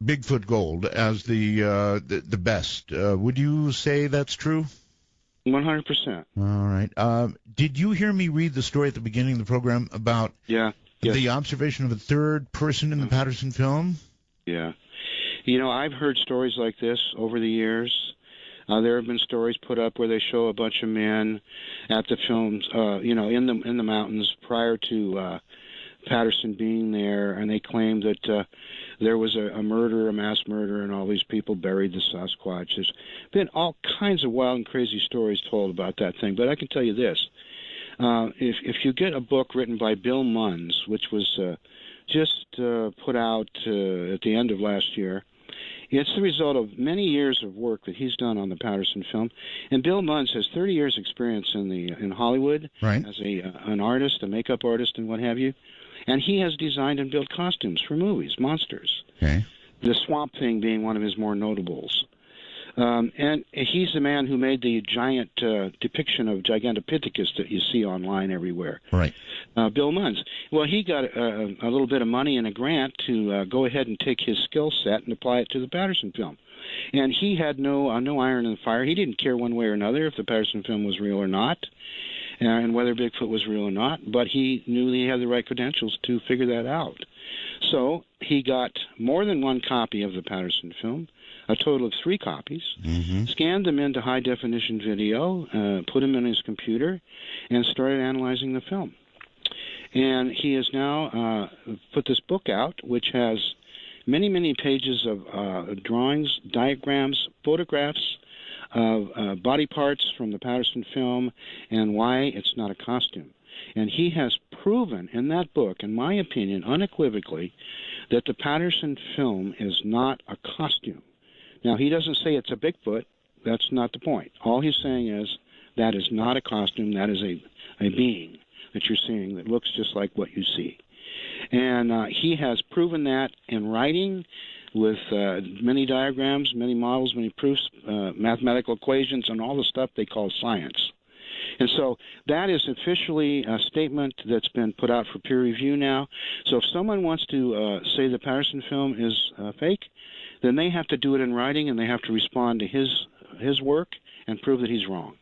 Bigfoot Gold as the best. Would you say that's true? 100%. All right. Did you hear me read the story at the beginning of the program about the observation of a third person in the Patterson film? Yeah. I've heard stories like this over the years. There have been stories put up where they show a bunch of men at the films, in the mountains prior to Patterson being there, and they claim that there was a mass murder, and all these people buried the Sasquatch. There's been all kinds of wild and crazy stories told about that thing. But I can tell you this: if you get a book written by Bill Munns, which was just put out at the end of last year. It's the result of many years of work that he's done on the Patterson film. And Bill Munns has 30 years experience in Hollywood as an artist, a makeup artist, and what have you. And he has designed and built costumes for movies, monsters. Okay. The Swamp Thing being one of his more notables. And he's the man who made the giant depiction of Gigantopithecus that you see online everywhere. Right. Bill Munns. Well, he got a little bit of money and a grant to go ahead and take his skill set and apply it to the Patterson film. And he had no iron in the fire. He didn't care one way or another if the Patterson film was real or not, and whether Bigfoot was real or not, but he knew he had the right credentials to figure that out. So he got more than one copy of the Patterson film, a total of 3 copies, scanned them into high-definition video, put them in his computer, and started analyzing the film. And he has now put this book out, which has many, many pages of drawings, diagrams, photographs of body parts from the Patterson film and why it's not a costume. And he has proven in that book, in my opinion, unequivocally, that the Patterson film is not a costume. Now, he doesn't say it's a Bigfoot. That's not the point. All he's saying is that is not a costume. That is a being that you're seeing that looks just like what you see. And he has proven that in writing with many diagrams, many models, many proofs, mathematical equations, and all the stuff they call science. And so that is officially a statement that's been put out for peer review now. So if someone wants to say the Patterson film is fake, then they have to do it in writing, and they have to respond to his work and prove that he's wrong.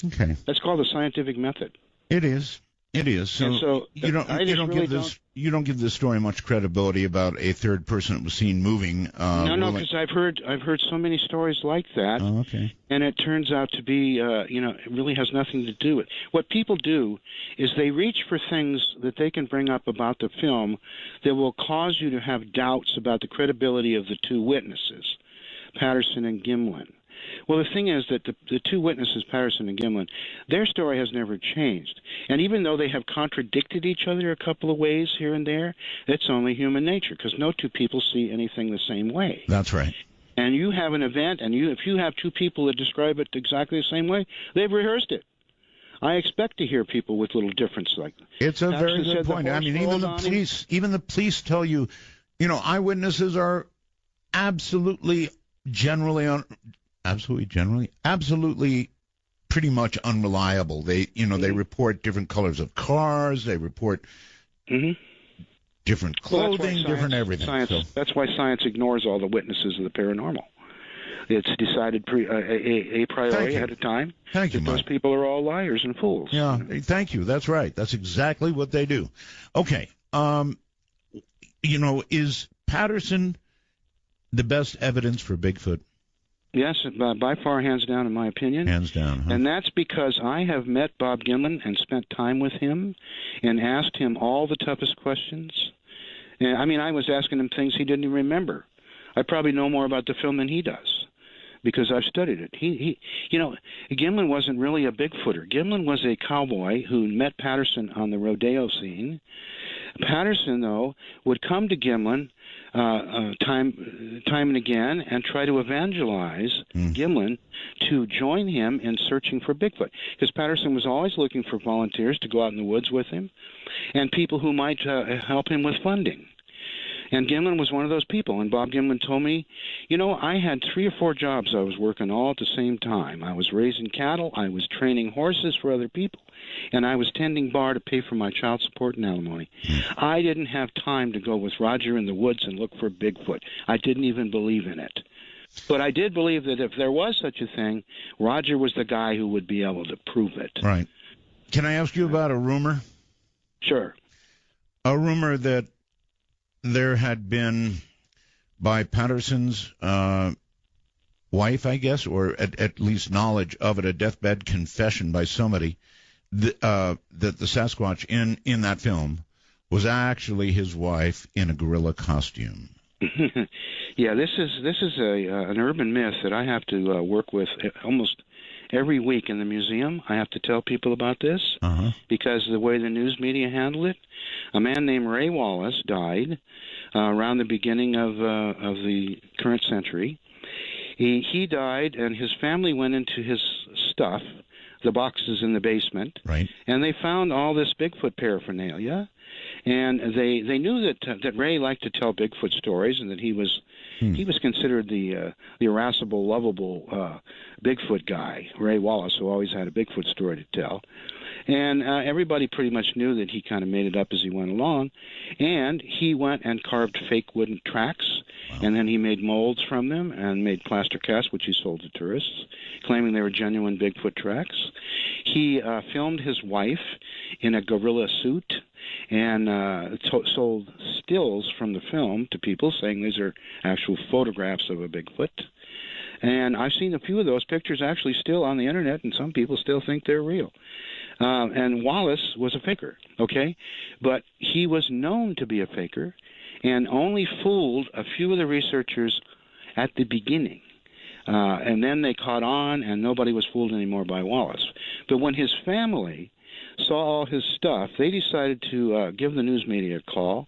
Okay. That's called the scientific method. It is. It is. So you don't give this story much credibility about a third person that was seen moving. No, because I've heard so many stories like that. Oh, okay. And it turns out to be, it really has nothing to do with it. What people do is they reach for things that they can bring up about the film that will cause you to have doubts about the credibility of the 2 witnesses, Patterson and Gimlin. Well, the thing is that the 2 witnesses, Patterson and Gimlin, their story has never changed. And even though they have contradicted each other a couple of ways here and there, it's only human nature, because no 2 people see anything the same way. That's right. And you have an event, and if you have 2 people that describe it exactly the same way, they've rehearsed it. I expect to hear people with little differences like that. It's a very good point. I mean, even the police tell you, eyewitnesses are absolutely pretty much unreliable. They report different colors of cars. They report different clothing, different everything. That's why science ignores all the witnesses of the paranormal. It's decided a priori ahead of time that those people are all liars and fools. Yeah, thank you. That's right. That's exactly what they do. Okay, um, is Patterson the best evidence for Bigfoot? Yes, by far, hands down, in my opinion. Hands down, huh? And that's because I have met Bob Gimlin and spent time with him and asked him all the toughest questions. And, I mean, I was asking him things he didn't even remember. I probably know more about the film than he does because I've studied it. Gimlin wasn't really a Bigfooter. Gimlin was a cowboy who met Patterson on the rodeo scene. Patterson, though, would come to Gimlin time and again and try to evangelize Gimlin to join him in searching for Bigfoot, because Patterson was always looking for volunteers to go out in the woods with him and people who might help him with funding. And Gimlin was one of those people. And Bob Gimlin told me, I had 3 or 4 jobs I was working all at the same time. I was raising cattle, I was training horses for other people, and I was tending bar to pay for my child support and alimony. I didn't have time to go with Roger in the woods and look for Bigfoot. I didn't even believe in it. But I did believe that if there was such a thing, Roger was the guy who would be able to prove it. Right. Can I ask you about a rumor? Sure. A rumor that there had been, by Patterson's wife, I guess, or at least knowledge of it, a deathbed confession by somebody that the Sasquatch in that film was actually his wife in a gorilla costume. Yeah, this is an urban myth that I have to work with almost every week in the museum. I have to tell people about this because of the way the news media handled it. A man named Ray Wallace died around the beginning of the current century. He died, and his family went into his stuff, the boxes in the basement, right, and they found all this Bigfoot paraphernalia. And they knew that Ray liked to tell Bigfoot stories, and that he was considered the irascible, lovable Bigfoot guy, Ray Wallace, who always had a Bigfoot story to tell. And everybody pretty much knew that he kind of made it up as he went along. And he went and carved fake wooden tracks, and then he made molds from them and made plaster casts, which he sold to tourists, claiming they were genuine Bigfoot tracks. He filmed his wife in a gorilla suit and sold stills from the film to people, saying these are actual photographs of a Bigfoot. And I've seen a few of those pictures actually still on the internet, and some people still think they're real. And Wallace was a faker, okay? But he was known to be a faker and only fooled a few of the researchers at the beginning. And then they caught on, and nobody was fooled anymore by Wallace. But when his family saw all his stuff, they decided to give the news media a call,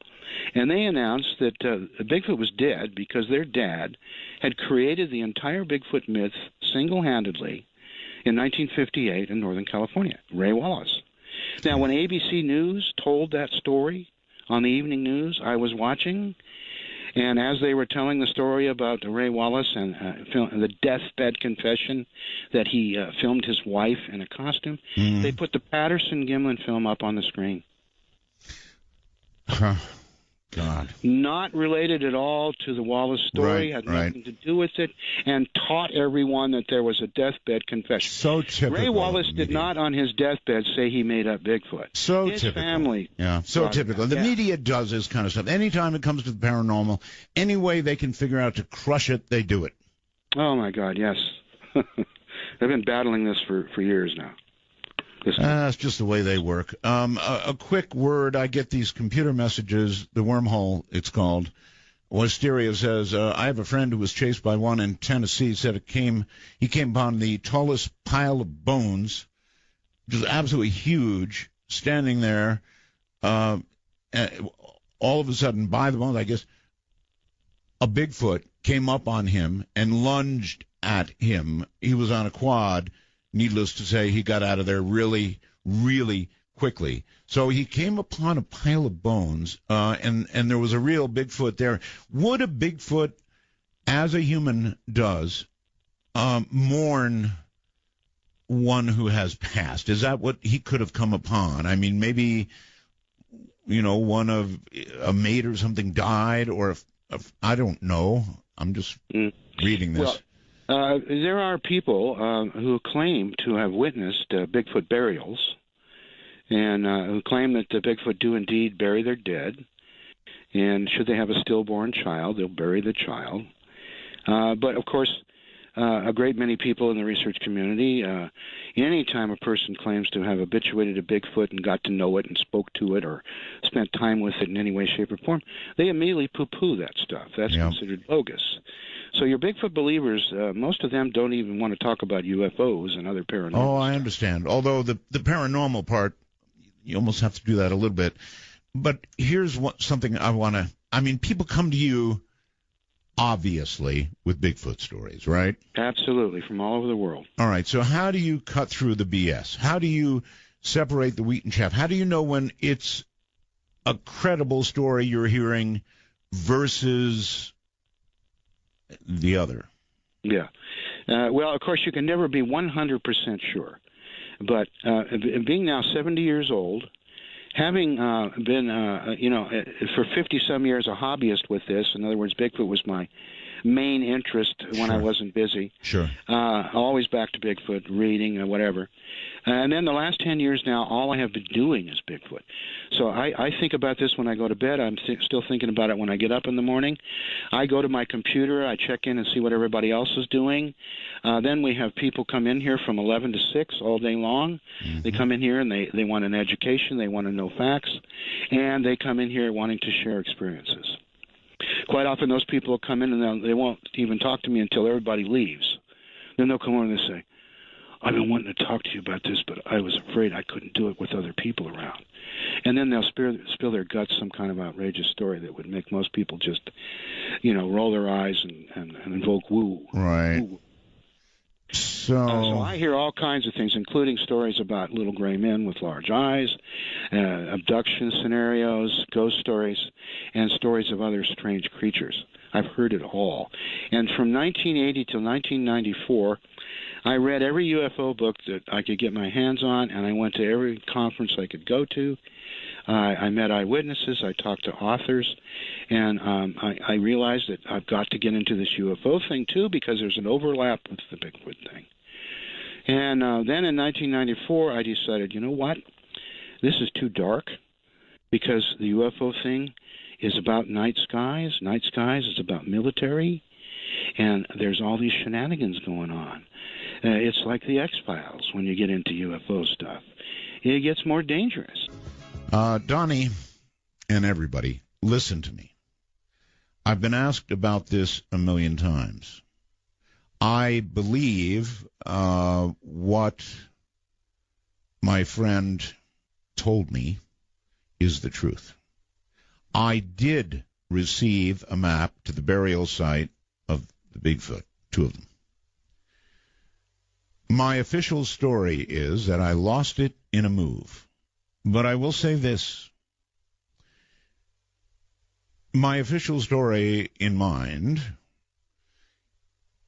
and they announced that Bigfoot was dead because their dad had created the entire Bigfoot myth single-handedly in 1958 in Northern California, Ray Wallace. Now, when ABC News told that story on the evening news, I was watching, and as they were telling the story about Ray Wallace and the deathbed confession that he filmed his wife in a costume, they put the Patterson-Gimlin film up on the screen. God. Not related at all to the Wallace story, had nothing to do with it, and taught everyone that there was a deathbed confession. So typical. Ray Wallace did not on his deathbed say he made up Bigfoot. So his typical. Family. Yeah, so typical. The media does this kind of stuff. Anytime it comes to the paranormal, any way they can figure out to crush it, they do it. Oh, my God, yes. They've been battling this for years now. That's just the way they work. A quick word. I get these computer messages, the wormhole, it's called. Wisteria says, I have a friend who was chased by one in Tennessee. Said he came upon the tallest pile of bones, just absolutely huge, standing there. All of a sudden, by the bones, I guess, a Bigfoot came up on him and lunged at him. He was on a quad. Needless to say, he got out of there really, really quickly. So he came upon a pile of bones, and there was a real Bigfoot there. Would a Bigfoot, as a human does, mourn one who has passed? Is that what he could have come upon? I mean, maybe, one of a mate or something died, or if I don't know. I'm just reading this. Well, there are people who claim to have witnessed Bigfoot burials, and who claim that the Bigfoot do indeed bury their dead. And should they have a stillborn child, they'll bury the child. But, of course, a great many people in the research community, any time a person claims to have habituated a Bigfoot and got to know it and spoke to it or spent time with it in any way, shape, or form, they immediately poo-poo that stuff. That's considered bogus. So your Bigfoot believers, most of them don't even want to talk about UFOs and other paranormal Oh, I stuff. understand. Although the paranormal part, you almost have to do that a little bit. But here's something I want to – I mean, people come to you obviously with Bigfoot stories, right? Absolutely, from all over the world. All right, so how do you cut through the BS? How do you separate the wheat and chaff? How do you know when it's a credible story you're hearing versus the other? Yeah. Well, of course, you can never be 100% sure. But being now 70 years old, having been, for 50-some years a hobbyist with this, in other words, Bigfoot was my main interest when I wasn't busy. Sure. Always back to Bigfoot, reading or whatever. And then the last 10 years now, all I have been doing is Bigfoot. So I think about this when I go to bed. I'm still thinking about it when I get up in the morning. I go to my computer. I check in and see what everybody else is doing. Then we have people come in here from 11 to 6 all day long. Mm-hmm. They come in here and they want an education. They want to know facts. And they come in here wanting to share experiences. Quite often those people will come in and they won't even talk to me until everybody leaves. Then they'll come over and they say, I've been wanting to talk to you about this, but I was afraid I couldn't do it with other people around. And then they'll spill their guts some kind of outrageous story that would make most people just, roll their eyes and invoke woo. Right. Woo. So I hear all kinds of things, including stories about little gray men with large eyes, abduction scenarios, ghost stories, and stories of other strange creatures. I've heard it all. And from 1980 till 1994, I read every UFO book that I could get my hands on, and I went to every conference I could go to. I met eyewitnesses. I talked to authors. And I realized that I've got to get into this UFO thing, too, because there's an overlap with the Bigfoot thing. And then in 1994, I decided, you know what? This is too dark because the UFO thing is about night skies. Night skies is about military. And there's all these shenanigans going on. It's like the X-Files when you get into UFO stuff. It gets more dangerous. Donnie and everybody, listen to me. I've been asked about this a million times. I believe what my friend told me is the truth. I did receive a map to the burial site of the Bigfoot, 2 of them. My official story is that I lost it in a move. But I will say this. My official story in mind,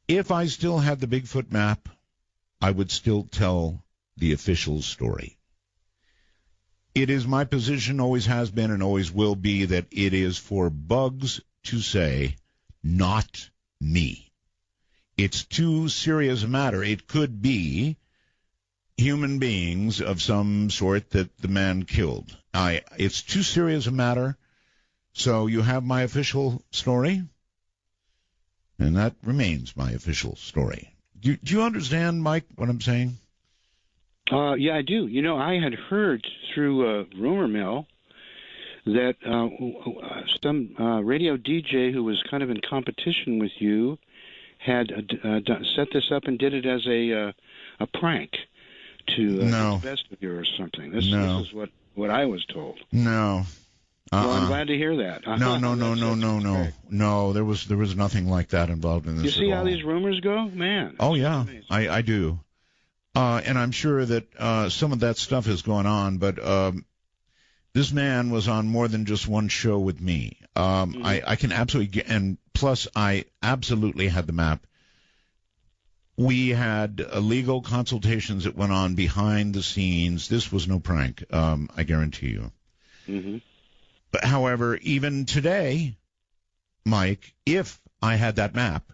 if I still had the Bigfoot map, I would still tell the official story. It is my position, always has been and always will be, that it is for bugs to say, not me. It's too serious a matter. It could be human beings of some sort that the man killed. It's too serious a matter. So you have my official story, and that remains my official story. Do you understand, Mike, what I'm saying? Yeah, I do. I had heard through rumor mill that some radio DJ who was kind of in competition with you had set this up and did it as a prank to get the best of you or something. This is what I was told. No. Well, I'm glad to hear that. No, there was nothing like that involved in this. You see how these rumors go? Man. Oh, yeah, I do. And I'm sure that some of that stuff is going on, but this man was on more than just one show with me. I can absolutely, and plus I absolutely had the map. We had legal consultations that went on behind the scenes. This was no prank, I guarantee you. Mm-hmm. But however, even today, Mike, if I had that map,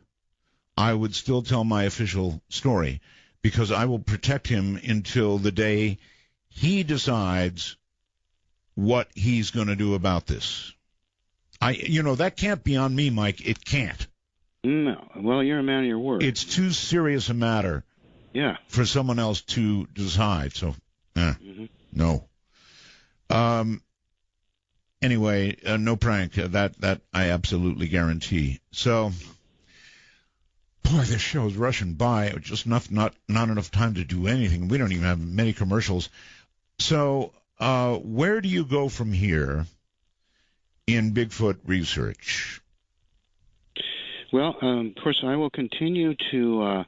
I would still tell my official story, because I will protect him until the day he decides what he's going to do about this. That can't be on me, Mike. It can't. No. Well, you're a man of your word. It's too serious a matter for someone else to decide. So, no. Anyway, no prank. That I absolutely guarantee. So, boy, this show's rushing by. Just not enough time to do anything. We don't even have many commercials. So, where do you go from here in Bigfoot research? Well, of course, I will continue to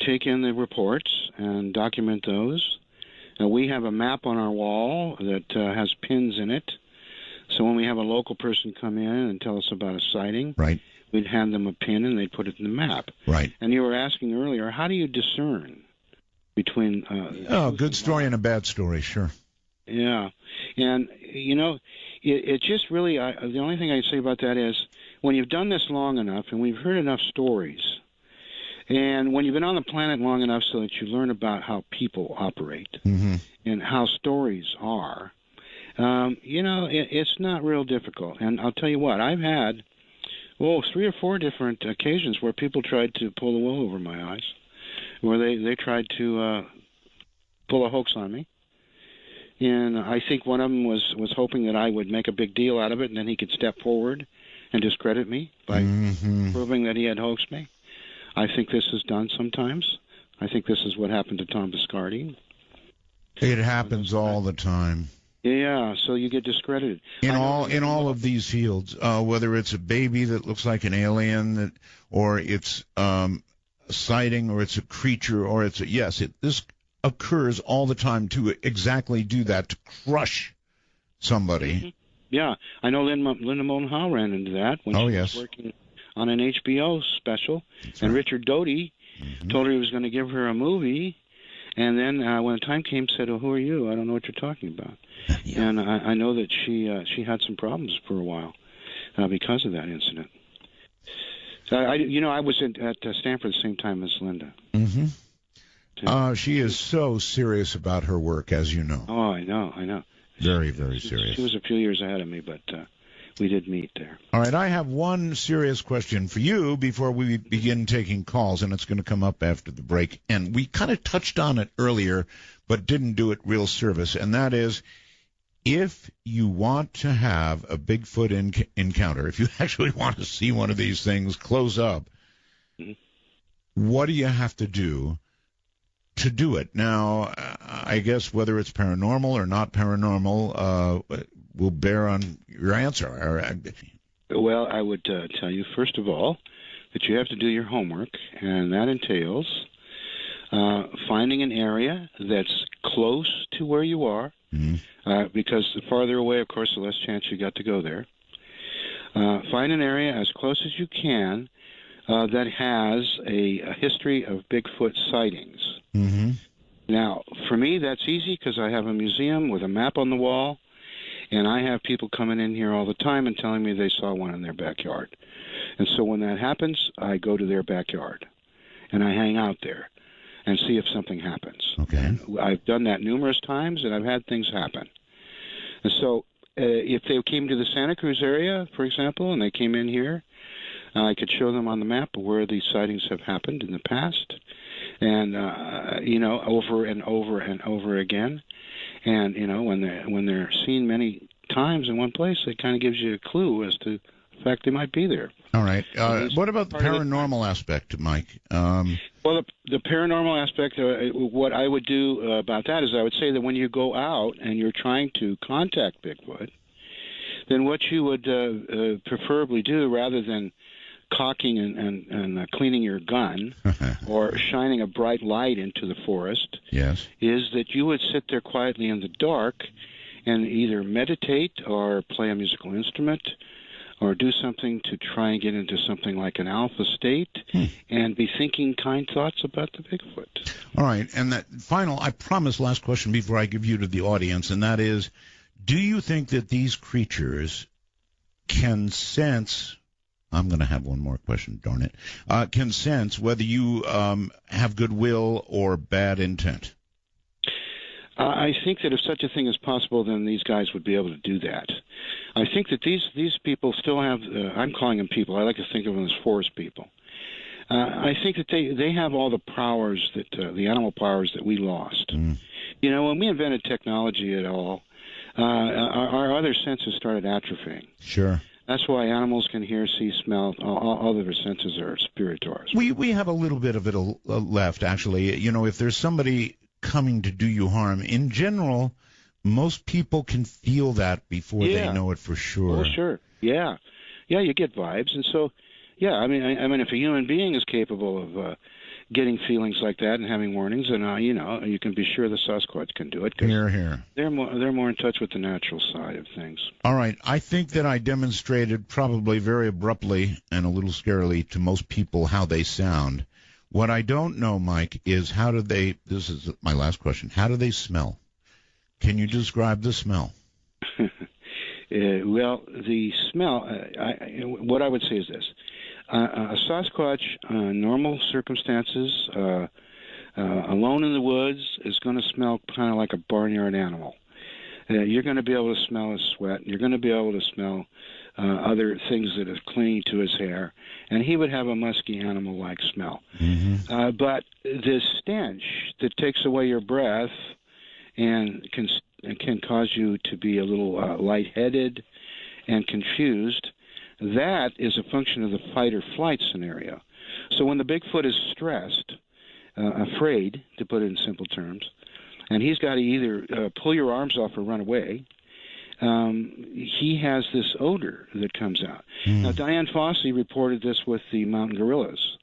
take in the reports and document those. We have a map on our wall that has pins in it. So when we have a local person come in and tell us about a sighting, right, we'd hand them a pin and they'd put it in the map. Right. And you were asking earlier, how do you discern between... a good story and a bad story, sure. Yeah. And, it just really... the only thing I say about that is when you've done this long enough and we've heard enough stories, and when you've been on the planet long enough so that you learn about how people operate and how stories are, it's not real difficult. And I'll tell you what, I've had, 3 or 4 different occasions where people tried to pull the wool over my eyes, where they tried to pull a hoax on me. And I think one of them was hoping that I would make a big deal out of it, and then he could step forward and discredit me by proving that he had hoaxed me. I think this is done sometimes. I think this is what happened to Tom Biscardi. It happens all the time. Yeah, so you get discredited. In all of these fields, whether it's a baby that looks like an alien, or it's a sighting, or it's a creature, or it's this occurs all the time to exactly do that, to crush somebody. Yeah, I know Linda Moulton Howe ran into that when she was working on an HBO special, and Richard Doty told her he was going to give her a movie, and then when the time came, said, "Oh, who are you? I don't know what you're talking about." And I know that she had some problems for a while because of that incident. So I was at Stanford at the same time as Linda. She is so serious about her work, as you know. Oh, I know. Very, very serious. She was a few years ahead of me, but we did meet there. All right, I have one serious question for you before we begin taking calls, and it's going to come up after the break. And we kind of touched on it earlier, but didn't do it real service, and that is, if you want to have a Bigfoot encounter, if you actually want to see one of these things close up, what do you have to do to do it? Now, I guess whether it's paranormal or not paranormal will bear on your answer. Well, I would tell you, first of all, that you have to do your homework, and that entails finding an area that's close to where you are, because the farther away, of course, the less chance you got to go there. Find an area as close as you can that has a history of Bigfoot sightings. Now, for me, that's easy because I have a museum with a map on the wall, and I have people coming in here all the time and telling me they saw one in their backyard. And so when that happens, I go to their backyard, and I hang out there and see if something happens. Okay. And I've done that numerous times, and I've had things happen. And so if they came to the Santa Cruz area, for example, and they came in here, I could show them on the map where these sightings have happened in the past, and over and over and over again. And when they're seen many times in one place, it kind of gives you a clue as to the fact they might be there. All right. What about the paranormal aspect, Mike? Well, the paranormal aspect, what I would do about that is I would say that when you go out and you're trying to contact Bigfoot, then what you would preferably do, rather than cocking and cleaning your gun or shining a bright light into the forest, is that you would sit there quietly in the dark and either meditate or play a musical instrument or do something to try and get into something like an alpha state and be thinking kind thoughts about the Bigfoot. All right. And that final, I promise, last question before I give you to the audience, and that is, do you think that these creatures can sense... I'm going to have one more question, darn it. Can sense whether you have goodwill or bad intent? I think that if such a thing is possible, then these guys would be able to do that. I think that these people still have. I'm calling them people. I like to think of them as forest people. I think that they have all the powers that the animal powers that we lost. You know, when we invented technology at all, our other senses started atrophying. Sure. That's why animals can hear, see, smell. All of their senses are spiritors. We have a little bit of it left, actually. You know, if there's somebody coming to do you harm, in general, most people can feel that before they know it for sure. Oh, sure. Yeah. Yeah, you get vibes. And so, yeah, I mean, if a human being is capable of getting feelings like that and having warnings, and you know, you can be sure the Sasquatch can do it. Here. They're more in touch with the natural side of things. All right, I think that I demonstrated probably very abruptly and a little scarily to most people how they sound. What I don't know, Mike, is how do they? This is my last question. How do they smell? Can you describe the smell? Well, the smell. What I would say is this. A Sasquatch, normal circumstances, alone in the woods, is going to smell kind of like a barnyard animal. You're going to be able to smell his sweat. You're going to be able to smell other things that are clinging to his hair. And he would have a musky animal-like smell. Mm-hmm. But this stench that takes away your breath and can cause you to be a little lightheaded and confused, that is a function of the fight or flight scenario. So when the Bigfoot is stressed, afraid, to put it in simple terms, and he's got to either pull your arms off or run away, he has this odor that comes out. Now, Diane Fossey reported this with the mountain gorillas.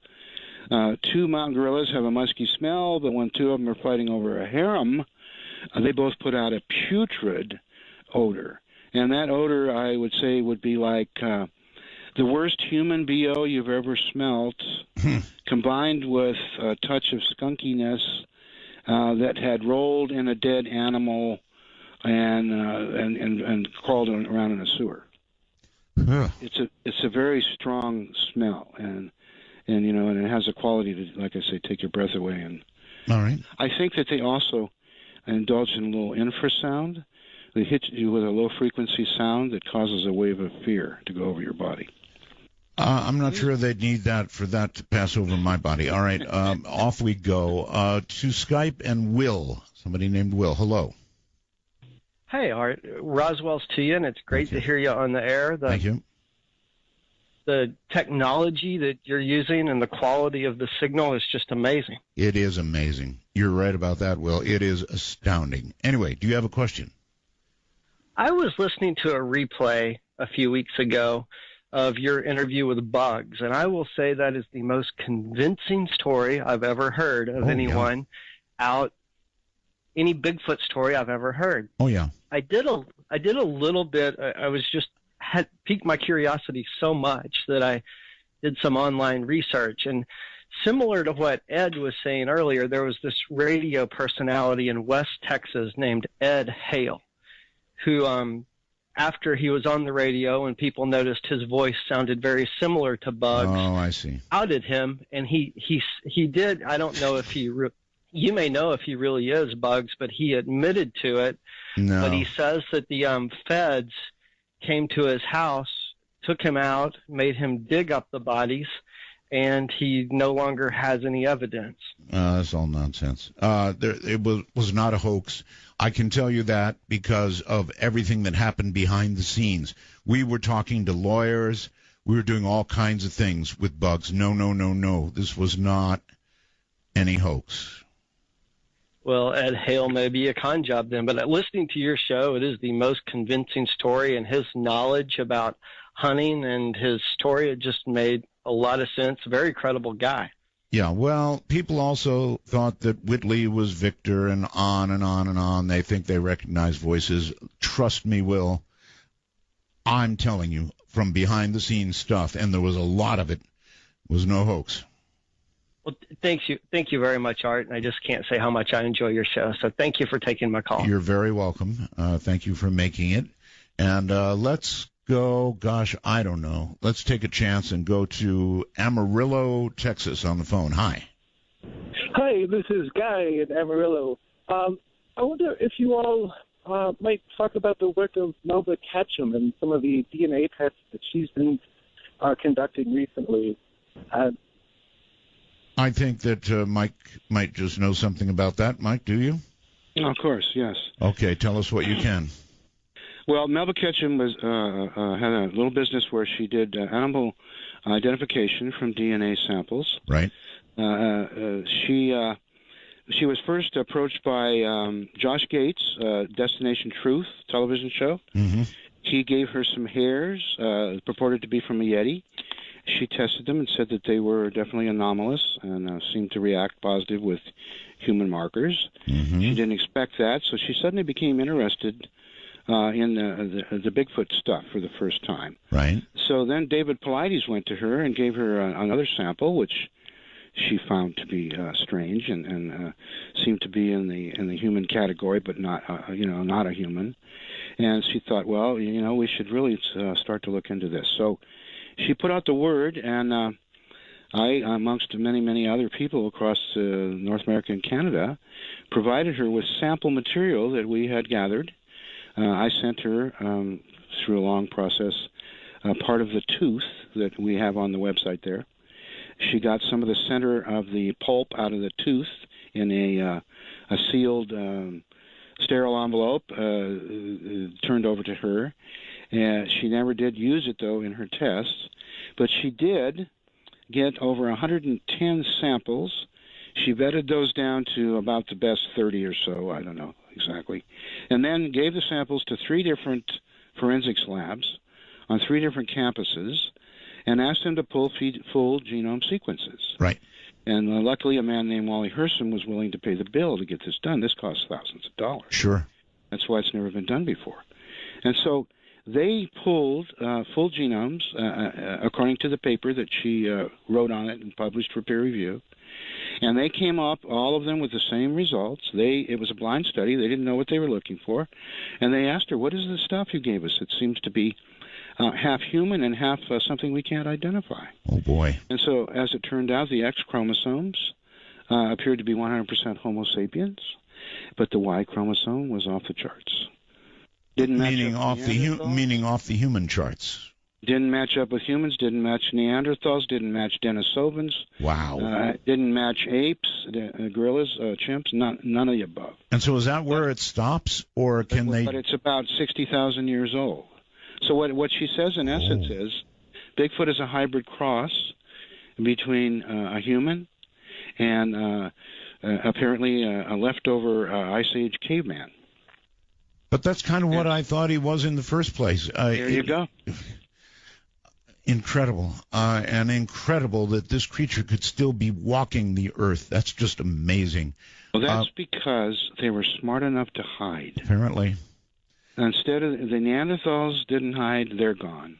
2 mountain gorillas have a musky smell, but when 2 of them are fighting over a harem, they both put out a putrid odor. And that odor, I would say, would be like the worst human BO you've ever smelt, combined with a touch of skunkiness that had rolled in a dead animal and crawled around in a sewer. It's a very strong smell, and you know, and it has a quality to, like I say, take your breath away. And all right, I think that they also indulge in a little infrasound. They hit you with a low frequency sound that causes a wave of fear to go over your body. I'm not sure they'd need that for that to pass over my body. All right, off we go to Skype and Will. Somebody named Will. Hello. Hey, Art. Roswell's to you, and it's great to hear you on the air. Thank you. The technology that you're using and the quality of the signal is just amazing. It is amazing. You're right about that, Will. It is astounding. Anyway, do you have a question? I was listening to a replay a few weeks ago of your interview with Bugs, and I will say that is the most convincing story I've ever heard of anyone out, any Bigfoot story I've ever heard. Oh, yeah. I did a little bit. I was just had piqued my curiosity so much that I did some online research. And similar to what Ed was saying earlier, there was this radio personality in West Texas named Ed Hale, who after he was on the radio and people noticed his voice sounded very similar to Bugs. Oh, I see. Outed him, and he did. I don't know if you may know if he really is Bugs, but he admitted to it. No. But he says that the feds came to his house, took him out, made him dig up the bodies, and he no longer has any evidence. That's all nonsense. It was not a hoax. I can tell you that because of everything that happened behind the scenes. We were talking to lawyers. We were doing all kinds of things with Bugs. No. This was not any hoax. Well, Ed Hale may be a con job then, but listening to your show, it is the most convincing story, and his knowledge about hunting and his story, it just made a lot of sense. Very credible guy. Yeah, well, people also thought that Whitley was Victor and on and on and on. They think they recognize voices. Trust me, Will, I'm telling you, from behind-the-scenes stuff, and there was a lot of it, was no hoax. Well, thank you very much, Art, and I just can't say how much I enjoy your show, so thank you for taking my call. You're very welcome. Thank you for making it. And let's go, gosh, I don't know. Let's take a chance and go to Amarillo, Texas on the phone. Hi. Hi, this is Guy in Amarillo. I wonder if you all might talk about the work of Melba Ketchum and some of the DNA tests that she's been conducting recently. I think that Mike might just know something about that. Mike, do you? Oh, of course, yes. Okay, tell us what you can. Well, Melba Ketchum was had a little business where she did animal identification from DNA samples. Right. She was first approached by Josh Gates, Destination Truth television show. Mm-hmm. He gave her some hairs purported to be from a Yeti. She tested them and said that they were definitely anomalous and seemed to react positive with human markers. Mm-hmm. She didn't expect that, so she suddenly became interested in the Bigfoot stuff for the first time. Right. So then David Paulides went to her and gave her another sample, which she found to be strange and seemed to be in the human category, but not not a human. And she thought, well, we should really start to look into this. So she put out the word, and I, amongst many other people across North America and Canada, provided her with sample material that we had gathered. I sent her, through a long process, part of the tooth that we have on the website there. She got some of the center of the pulp out of the tooth in a sealed, sterile envelope, turned over to her. She never did use it, though, in her tests, but she did get over 110 samples. She vetted those down to about the best 30 or so, I don't know exactly, and then gave the samples to 3 different forensics labs on 3 different campuses and asked them to pull full genome sequences. Right. And luckily, a man named Wally Hersom was willing to pay the bill to get this done. This costs thousands of dollars. Sure. That's why it's never been done before. And so they pulled full genomes, according to the paper that she wrote on it and published for peer review. And they came up, all of them, with the same results. It was a blind study. They didn't know what they were looking for. And they asked her, what is the stuff you gave us? It seems to be half human and half something we can't identify. Oh, boy. And so, as it turned out, the X chromosomes appeared to be 100% Homo sapiens, but the Y chromosome was off the charts. Didn't match Meaning up off the human charts. Didn't match up with humans, didn't match Neanderthals, didn't match Denisovans. Wow. Didn't match apes, gorillas, chimps, none of the above. And so is that where it stops, or can they... But it's about 60,000 years old. So what she says, in essence, is Bigfoot is a hybrid cross between a human and apparently a leftover Ice Age caveman. But that's kind of what I thought he was in the first place. There you go. Incredible. And incredible that this creature could still be walking the earth. That's just amazing. Well, that's because they were smart enough to hide. Apparently. Instead of the Neanderthals didn't hide, they're gone.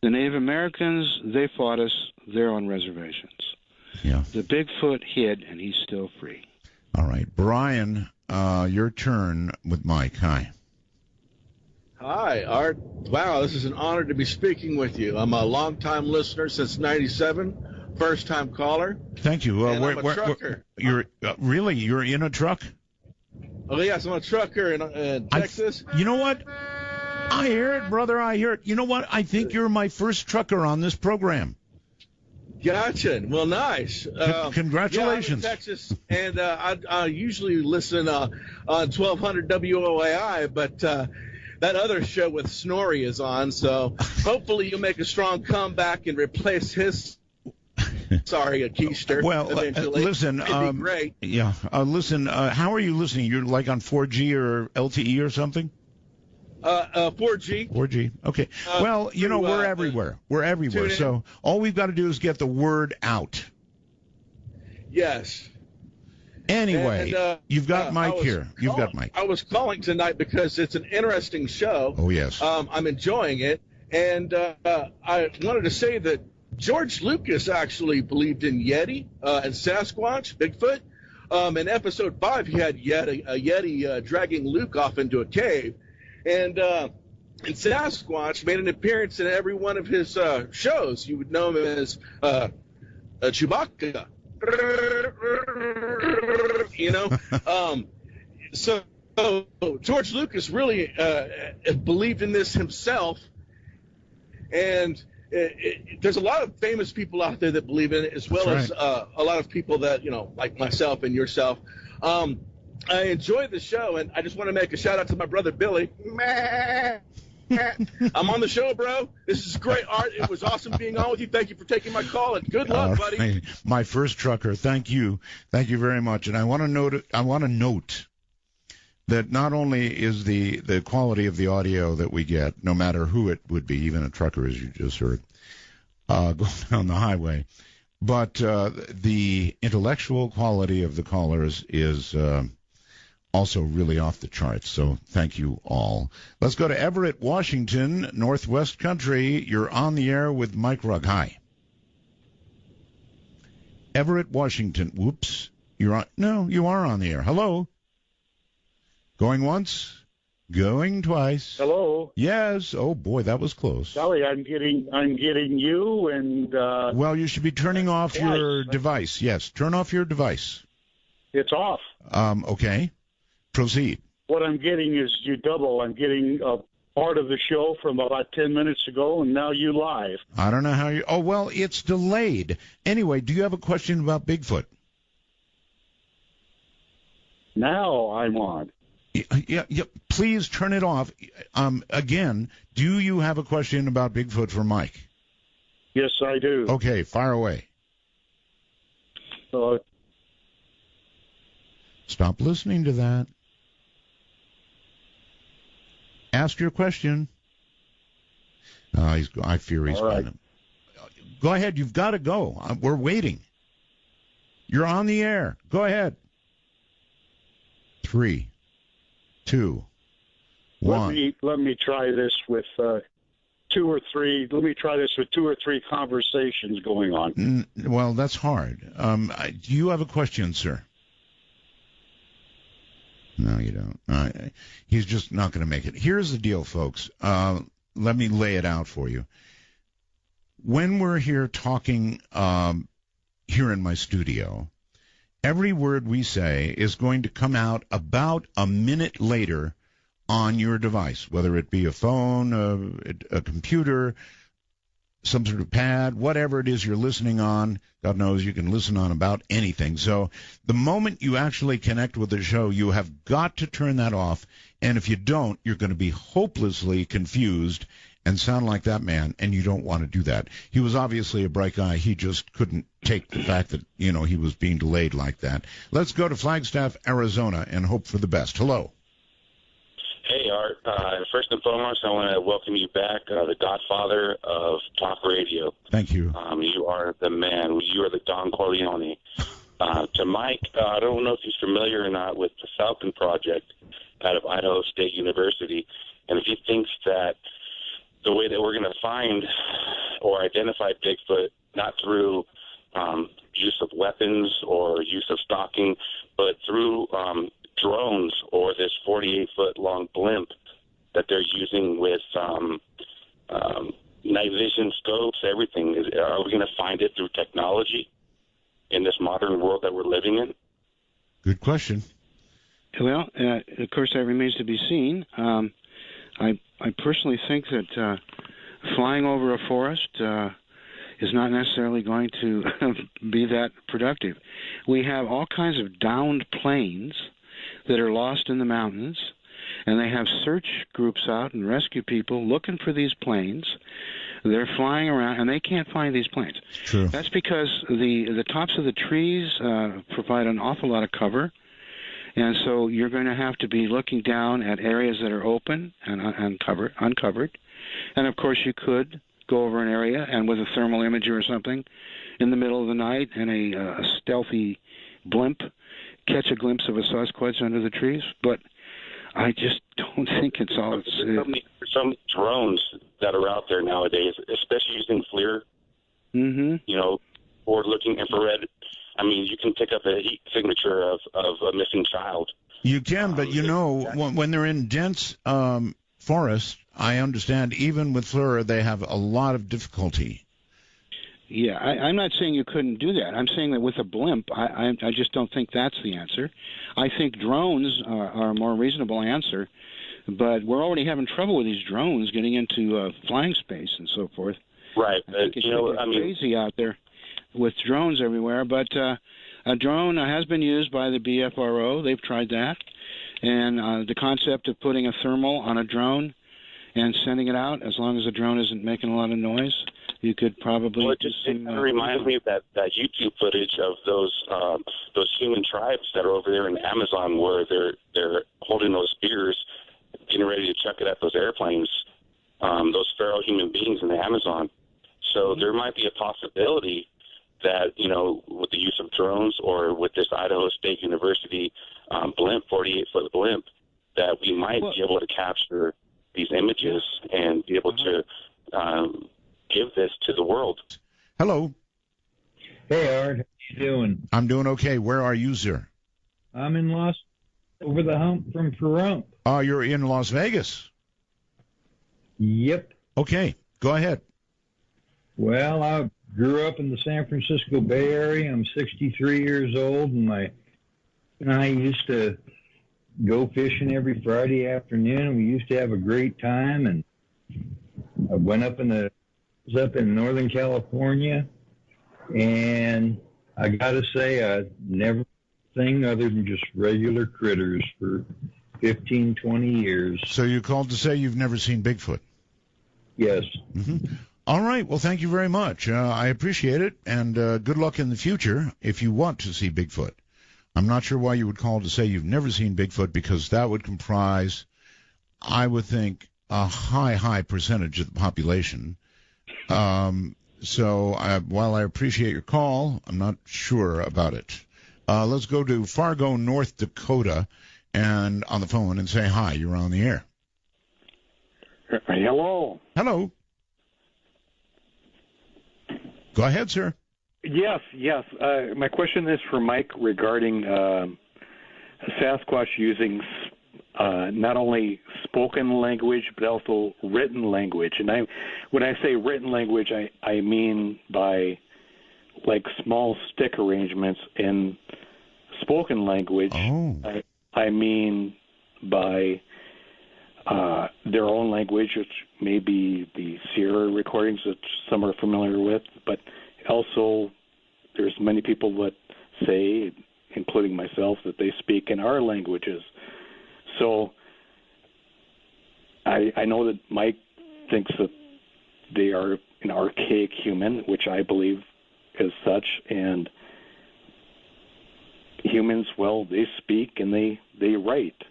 The Native Americans, they fought us. They're on reservations. Yeah. The Bigfoot hid, and he's still free. All right. Brian, your turn with Mike. Hi. Hi, Art. Wow, this is an honor to be speaking with you. I'm a long-time listener since '97, first-time caller. Thank you. And I'm a trucker. You're in a truck? Oh, yes, I'm a trucker in Texas. You know what? I hear it, brother. I hear it. You know what? I think you're my first trucker on this program. Gotcha. Well, nice. Congratulations. Yeah, I'm in Texas, and I usually listen on 1200 WOAI, but that other show with Snorri is on, so hopefully you'll make a strong comeback and replace his... Sorry, a keister. Well, listen. It'd be great. Yeah. Listen. How are you listening? You're like on 4G or LTE or something? 4G. 4G. Okay. Well, we're everywhere. We're everywhere. So all we've got to do is get the word out. Yes. Anyway, you've got Mike here. You've got Mike. I was calling tonight because it's an interesting show. Oh, yes. I'm enjoying it. And I wanted to say that George Lucas actually believed in Yeti and Sasquatch, Bigfoot. In episode 5, he had a Yeti dragging Luke off into a cave. And Sasquatch made an appearance in every one of his shows. You would know him as Chewbacca. So George Lucas really believed in this himself, and there's a lot of famous people out there that believe in it, as well as a lot of people that, like myself and yourself. I enjoy the show, and I just want to make a shout out to my brother Billy. I'm on the show, bro. This is great, Art. It was awesome being on with you. Thank you for taking my call, and good luck, buddy. Right. My first trucker. Thank you very much. And I want to note that not only is the quality of the audio that we get, no matter who it would be, even a trucker, as you just heard, going down the highway, but the intellectual quality of the callers is also really off the charts. So thank you all. Let's go to Everett, Washington, Northwest Country. You're on the air with Mike Rugg. Hi. Everett, Washington. Whoops. You're on. No, you are on the air. Hello. Going once. Going twice. Hello. Yes. Oh boy, that was close. Sorry, I'm getting you and. Well, you should be turning off your device. Yes, turn off your device. It's off. Okay. Proceed. What I'm getting is you double. I'm getting a part of the show from about 10 minutes ago, and now you live. I don't know how you. Oh well, it's delayed. Anyway, do you have a question about Bigfoot? Now I'm on. Yeah. Please turn it off. Again, do you have a question about Bigfoot for Mike? Yes, I do. Okay, fire away. Stop listening to that. Ask your question. I fear he's going to. Go ahead. You've got to go. We're waiting. You're on the air. Go ahead. 3, 2, 1. Let me try this with 2 or 3. Let me try this with 2 or 3 conversations going on. Well, that's hard. Do you have a question, sir? No, you don't. He's just not going to make it. Here's the deal, folks. Let me lay it out for you. When we're here talking here in my studio, every word we say is going to come out about a minute later on your device, whether it be a phone, a computer, some sort of pad, whatever it is you're listening on. God knows you can listen on about anything. So the moment you actually connect with the show, you have got to turn that off. And if you don't, you're going to be hopelessly confused and sound like that man, and you don't want to do that. He was obviously a bright guy. He just couldn't take the fact that, he was being delayed like that. Let's go to Flagstaff, Arizona, and hope for the best. Hello. Hey, Art. First and foremost, I want to welcome you back, the godfather of talk radio. Thank you. You are the man. You are the Don Corleone. To Mike, I don't know if he's familiar or not with the Falcon Project out of Idaho State University, and if he thinks that the way that we're going to find or identify Bigfoot, not through use of weapons or use of stalking, but through drones or this 48-foot long blimp that they're using with night vision scopes, everything. Are we going to find it through technology in this modern world that we're living in? Good question. Well, of course, that remains to be seen. I personally think that flying over a forest is not necessarily going to be that productive. We have all kinds of downed planes that are lost in the mountains, and they have search groups out and rescue people looking for these planes. They're flying around, and they can't find these planes. True. That's because the tops of the trees provide an awful lot of cover, and so you're going to have to be looking down at areas that are open and uncovered. And, of course, you could go over an area and with a thermal imager or something in the middle of the night in a stealthy blimp catch a glimpse of a Sasquatch under the trees. But I just don't think it's all. There's some drones that are out there nowadays, especially using FLIR, forward-looking infrared. I mean, you can pick up a heat signature of a missing child. You can, but when they're in dense forests, I understand even with FLIR they have a lot of difficulty. Yeah, I'm not saying you couldn't do that. I'm saying that with a blimp, I just don't think that's the answer. I think drones are a more reasonable answer, but we're already having trouble with these drones getting into flying space and so forth. Right. I think it's crazy out there with drones everywhere, but a drone has been used by the BFRO. They've tried that. And the concept of putting a thermal on a drone and sending it out, as long as the drone isn't making a lot of noise, you could probably. Well, it reminds me of that YouTube footage of those human tribes that are over there in Amazon, where they're holding those spears, getting ready to chuck it at those airplanes, those feral human beings in the Amazon. So there might be a possibility that, with the use of drones or with this Idaho State University blimp, 48-foot blimp, that we might be able to capture these images and be able to give this to the world. Hello. Hey, Art. How you doing? I'm doing okay. Where are you, sir? I'm in over the hump from Pahrump. Oh, you're in Las Vegas. Yep. Okay, go ahead. Well, I grew up in the San Francisco Bay Area. I'm 63 years old, and I used to go fishing every Friday afternoon, and we used to have a great time. And I went up in Northern California, and I got to say, I never seen other than just regular critters for 15, 20 years. So you called to say you've never seen Bigfoot? Yes. Mm-hmm. All right. Well, thank you very much. I appreciate it, and good luck in the future if you want to see Bigfoot. I'm not sure why you would call to say you've never seen Bigfoot, because that would comprise, I would think, a high percentage of the population. So while I appreciate your call, I'm not sure about it. Let's go to Fargo, North Dakota, and on the phone and say hi. You're on the air. Hello. Hello. Go ahead, sir. Yes. My question is for Mike regarding Sasquatch using not only spoken language but also written language. And when I say written language, I mean by like small stick arrangements in spoken language. Oh. I mean by their own language, which may be the Sierra recordings that some are familiar with, but also there's many people that say, including myself, that they speak in our languages. So I know that Mike thinks that they are an archaic human, which I believe is such, and humans, well, they speak and they write.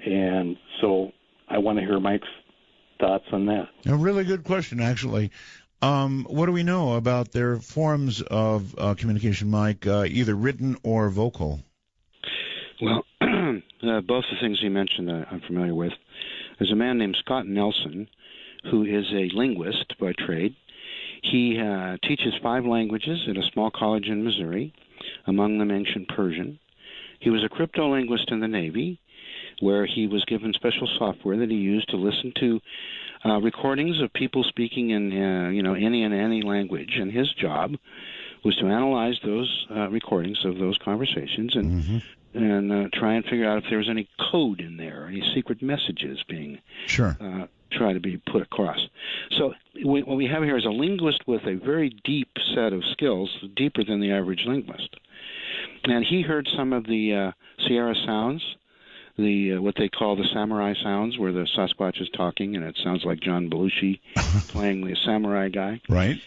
And so I want to hear Mike's thoughts on that. A really good question, actually. What do we know about their forms of communication, Mike, either written or vocal? Well, both the things you mentioned I'm familiar with. There's a man named Scott Nelson, who is a linguist by trade. He teaches 5 languages at a small college in Missouri, among them ancient Persian. He was a cryptolinguist in the Navy, where he was given special software that he used to listen to recordings of people speaking in any language, and his job was to analyze those recordings of those conversations and try and figure out if there was any code in there, any secret messages being try to be put across. So what we have here is a linguist with a very deep set of skills, deeper than the average linguist, and he heard some of the Sierra sounds, what they call the samurai sounds, where the Sasquatch is talking, and it sounds like John Belushi playing the samurai guy. Right.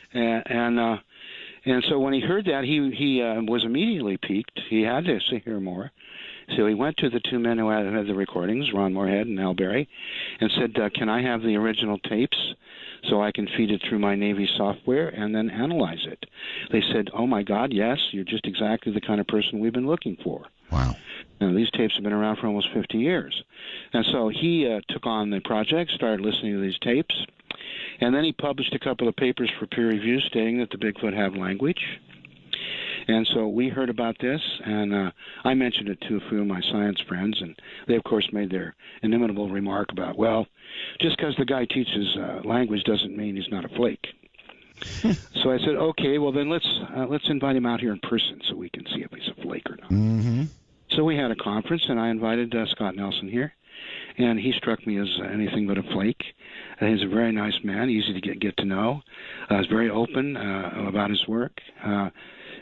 And so when he heard that, he was immediately piqued. He had to hear more. So he went to the 2 men who had the recordings, Ron Moorhead and Al Berry, and said, can I have the original tapes so I can feed it through my Navy software and then analyze it? They said, oh, my God, yes, you're just exactly the kind of person we've been looking for. Wow. Now, these tapes have been around for almost 50 years. And so he took on the project, started listening to these tapes, and then he published a couple of papers for peer review stating that the Bigfoot have language. And so we heard about this, and I mentioned it to a few of my science friends, and they, of course, made their inimitable remark about, well, just because the guy teaches language doesn't mean he's not a flake. So I said, okay, well then let's invite him out here in person so we can see if he's a flake or not. Mm-hmm. So we had a conference, and I invited Scott Nelson here, and he struck me as anything but a flake. He's a very nice man, easy to get to know. He's very open about his work,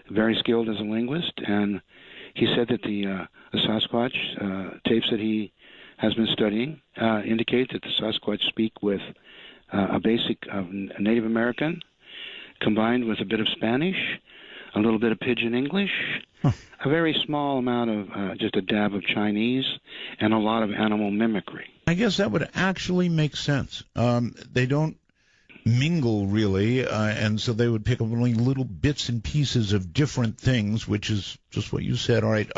very skilled as a linguist, and he said that the Sasquatch tapes that he has been studying indicate that the Sasquatch speak with a basic of Native American combined with a bit of Spanish, a little bit of Pidgin English, a very small amount of just a dab of Chinese, and a lot of animal mimicry. I guess that would actually make sense. They don't mingle really, and so they would pick up only little bits and pieces of different things, which is just what you said. All right,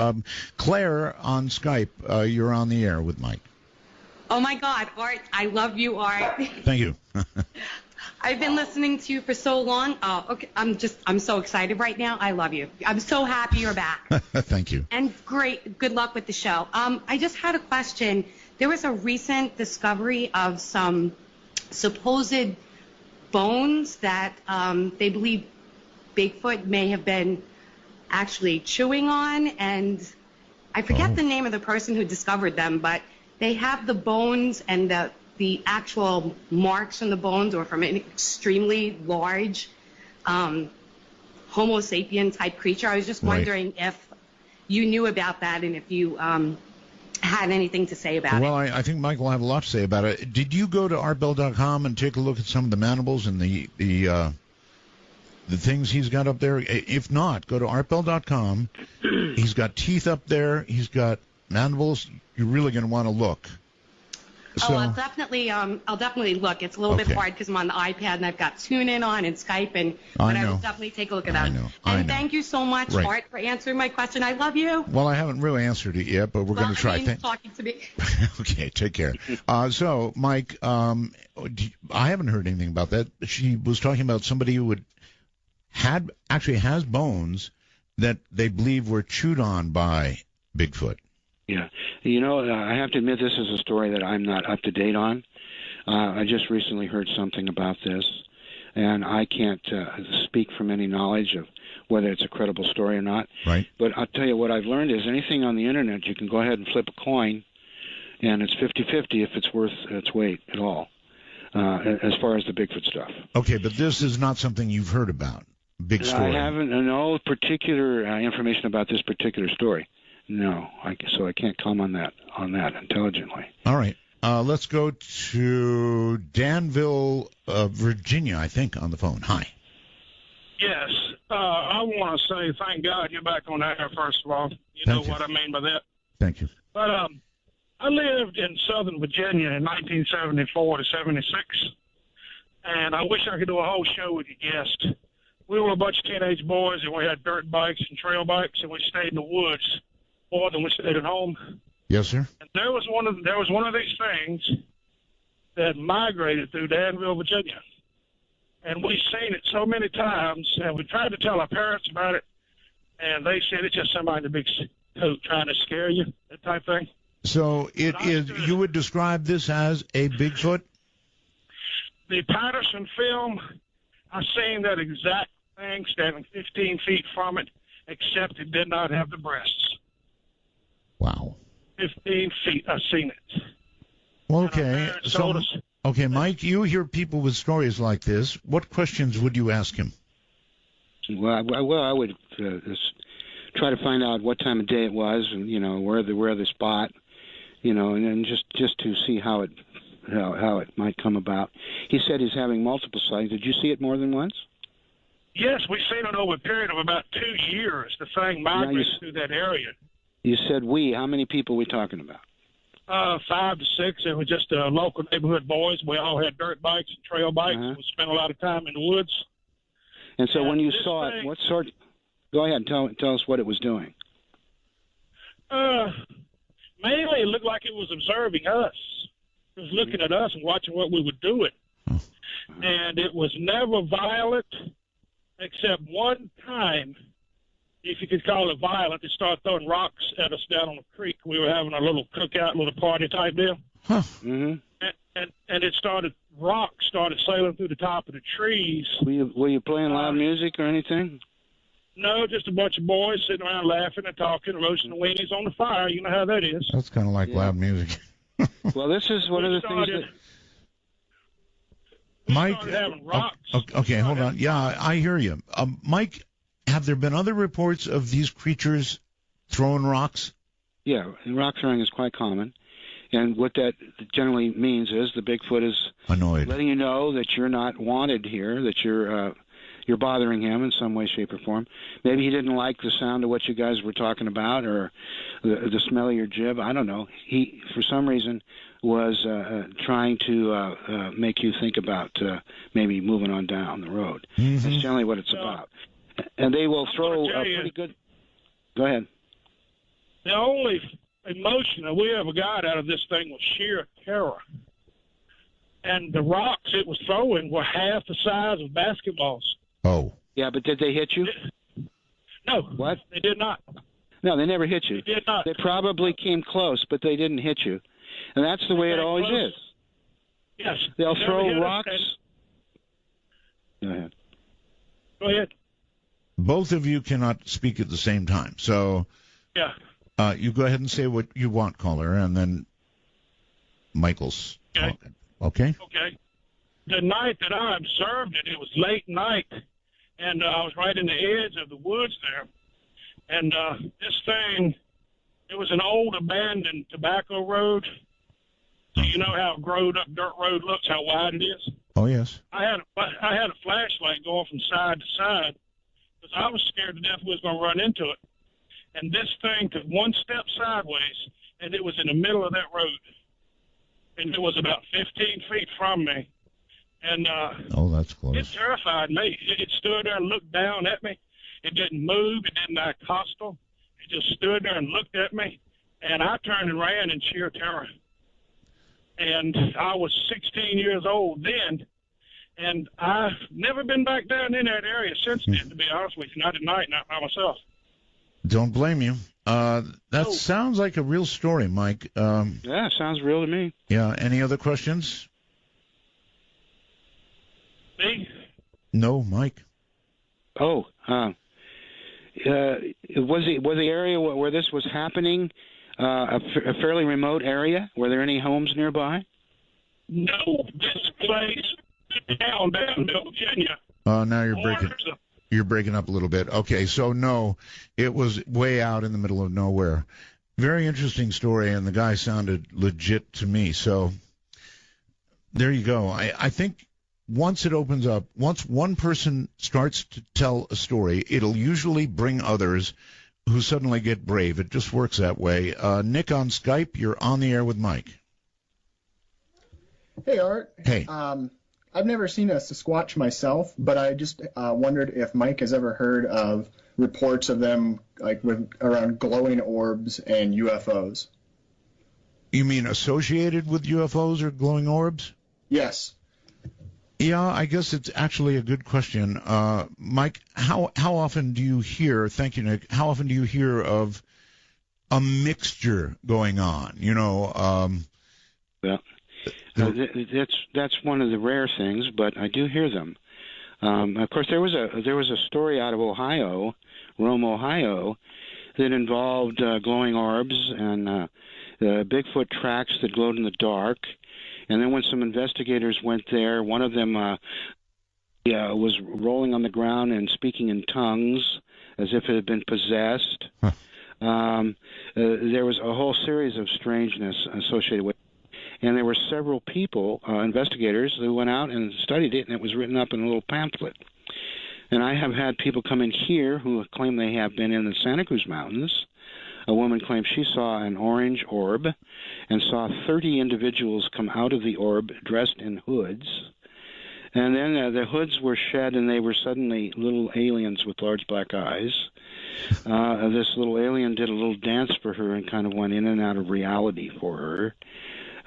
Claire on Skype, you're on the air with Mike. Oh my God, Art, I love you, Art. Thank you. I've been listening to you for so long. Oh, okay, I'm so excited right now. I love you. I'm so happy you're back. Thank you. And good luck with the show. I just had a question. There was a recent discovery of some supposed bones that they believe Bigfoot may have been actually chewing on, and I forget the name of the person who discovered them, but they have the bones and the actual marks from the bones or from an extremely large Homo sapien type creature. I was just wondering if you knew about that and if you had anything to say about it. Well, I think Mike will have a lot to say about it. Did you go to artbell.com and take a look at some of the mandibles and the things he's got up there? If not, go to artbell.com. He's got teeth up there. He's got mandibles. You're really going to want to look. So, I'll definitely look. It's a little bit hard because I'm on the iPad and I've got TuneIn on and Skype, but I will definitely take a look at that. I know. Thank you so much, Art, for answering my question. I love you. Well, I haven't really answered it yet, but we're going to try. Talking to me. Okay, take care. So, Mike, I haven't heard anything about that. She was talking about somebody who actually has bones that they believe were chewed on by Bigfoot. Yeah. You know, I have to admit this is a story that I'm not up to date on. I just recently heard something about this, and I can't speak from any knowledge of whether it's a credible story or not. Right. But I'll tell you what I've learned is anything on the Internet, you can go ahead and flip a coin, and it's 50-50 if it's worth its weight at all, as far as the Bigfoot stuff. Okay, but this is not something you've heard about. Big story. I haven't no particular information about this particular story. No, so I can't comment on that intelligently. All right. Let's go to Danville, Virginia, I think, on the phone. Hi. Yes. I want to say thank God you're back on air, first of all. You know what I mean by that. Thank you. But I lived in Southern Virginia in 1974 to 76, and I wish I could do a whole show with you guests. We were a bunch of teenage boys, and we had dirt bikes and trail bikes, and we stayed in the woods more than we stayed at home. Yes, sir. And there was one of these things that migrated through Danville, Virginia, and we've seen it so many times, and we tried to tell our parents about it, and they said it's just somebody in a big coat trying to scare you, that type thing. So it is. You would describe this as a Bigfoot? The Patterson film, I seen that exact thing standing 15 feet from it, except it did not have the breasts. Wow. 15 feet, I've seen it. Well, okay. Okay, Mike, you hear people with stories like this. What questions would you ask him? Well, I would just try to find out what time of day it was, and where the spot, and then just to see how it might come about. He said he's having multiple sightings. Did you see it more than once? Yes, we've seen it over a period of about 2 years. The thing migrates through that area. You said we. How many people are we talking about? 5 to 6. It was just local neighborhood boys. We all had dirt bikes and trail bikes. We spent a lot of time in the woods. And so when you saw it, what sort? Go ahead and tell us what it was doing. Mainly, it looked like it was observing us. It was looking at us and watching what we were doing. And it was never violent, except one time, if you could call it violent, it started throwing rocks at us down on the creek. We were having a little cookout, little party type deal. Huh. Mm-hmm. And it started rocks started sailing through the top of the trees. Were you playing loud music or anything? No, just a bunch of boys sitting around laughing and talking, roasting the weenies on the fire. You know how that is. That's kind of like loud music. Well, this is one of the things that... Mike, having rocks. Okay, hold on. Yeah, I hear you. Mike, have there been other reports of these creatures throwing rocks? Yeah, rock throwing is quite common. And what that generally means is the Bigfoot is annoyed, letting you know that you're not wanted here, that you're bothering him in some way, shape, or form. Maybe he didn't like the sound of what you guys were talking about, or the smell of your jib. I don't know. He, for some reason, was trying to make you think about maybe moving on down the road. Mm-hmm. That's generally what it's about. And they will throw a pretty good... Go ahead. The only emotion that we ever got out of this thing was sheer terror. And the rocks it was throwing were half the size of basketballs. Oh. Yeah, but did they hit you? No. What? They did not. No, they never hit you. They did not. They probably came close, but they didn't hit you. And that's the way it always is. Yes. They'll throw rocks. Go ahead. Go ahead. Both of you cannot speak at the same time. So yeah. You go ahead and say what you want, caller, and then Michael's talking. Okay? Okay. The night that I observed it, it was late night, and I was right in the edge of the woods there. And this thing, it was an old abandoned tobacco road. So you know how a growed-up dirt road looks, how wide it is? Oh, yes. I had a flashlight going from side to side because I was scared to death we was going to run into it. And this thing took one step sideways, and it was in the middle of that road. And it was about 15 feet from me. And oh, that's close. It terrified me. It stood there and looked down at me. It didn't move. It didn't act hostile. It just stood there and looked at me. And I turned and ran in sheer terror. And I was 16 years old then. And I've never been back down in that area since then, to be honest with you. Not at night, not by myself. Don't blame you. That sounds like a real story, Mike. Yeah, sounds real to me. Yeah. Any other questions? Me? No, Mike. Oh, was the area where this was happening a fairly remote area? Were there any homes nearby? No, this place down in Virginia. Now you're breaking up a little bit. Okay, so no, it was way out in the middle of nowhere. Very interesting story, and the guy sounded legit to me. So there you go. I think once it opens up, once one person starts to tell a story, it'll usually bring others who suddenly get brave. It just works that way. Nick on Skype, you're on the air with Mike. Hey, Art. Hey. I've never seen a Sasquatch myself, but I just wondered if Mike has ever heard of reports of them around glowing orbs and UFOs. You mean associated with UFOs or glowing orbs? Yes. Yeah, I guess it's actually a good question. Mike, how often do you hear, thank you, Nick, how often do you hear of a mixture going on? You know, that's one of the rare things, but I do hear them. Of course, there was a story out of Ohio, Rome, Ohio, that involved glowing orbs and Bigfoot tracks that glowed in the dark. And then when some investigators went there, one of them was rolling on the ground and speaking in tongues as if it had been possessed. Huh. There was a whole series of strangeness associated with it. And there were several people, investigators, who went out and studied it, and it was written up in a little pamphlet. And I have had people come in here who claim they have been in the Santa Cruz Mountains. A woman claims she saw an orange orb and saw 30 individuals come out of the orb dressed in hoods. And then the hoods were shed, and they were suddenly little aliens with large black eyes. This little alien did a little dance for her and kind of went in and out of reality for her.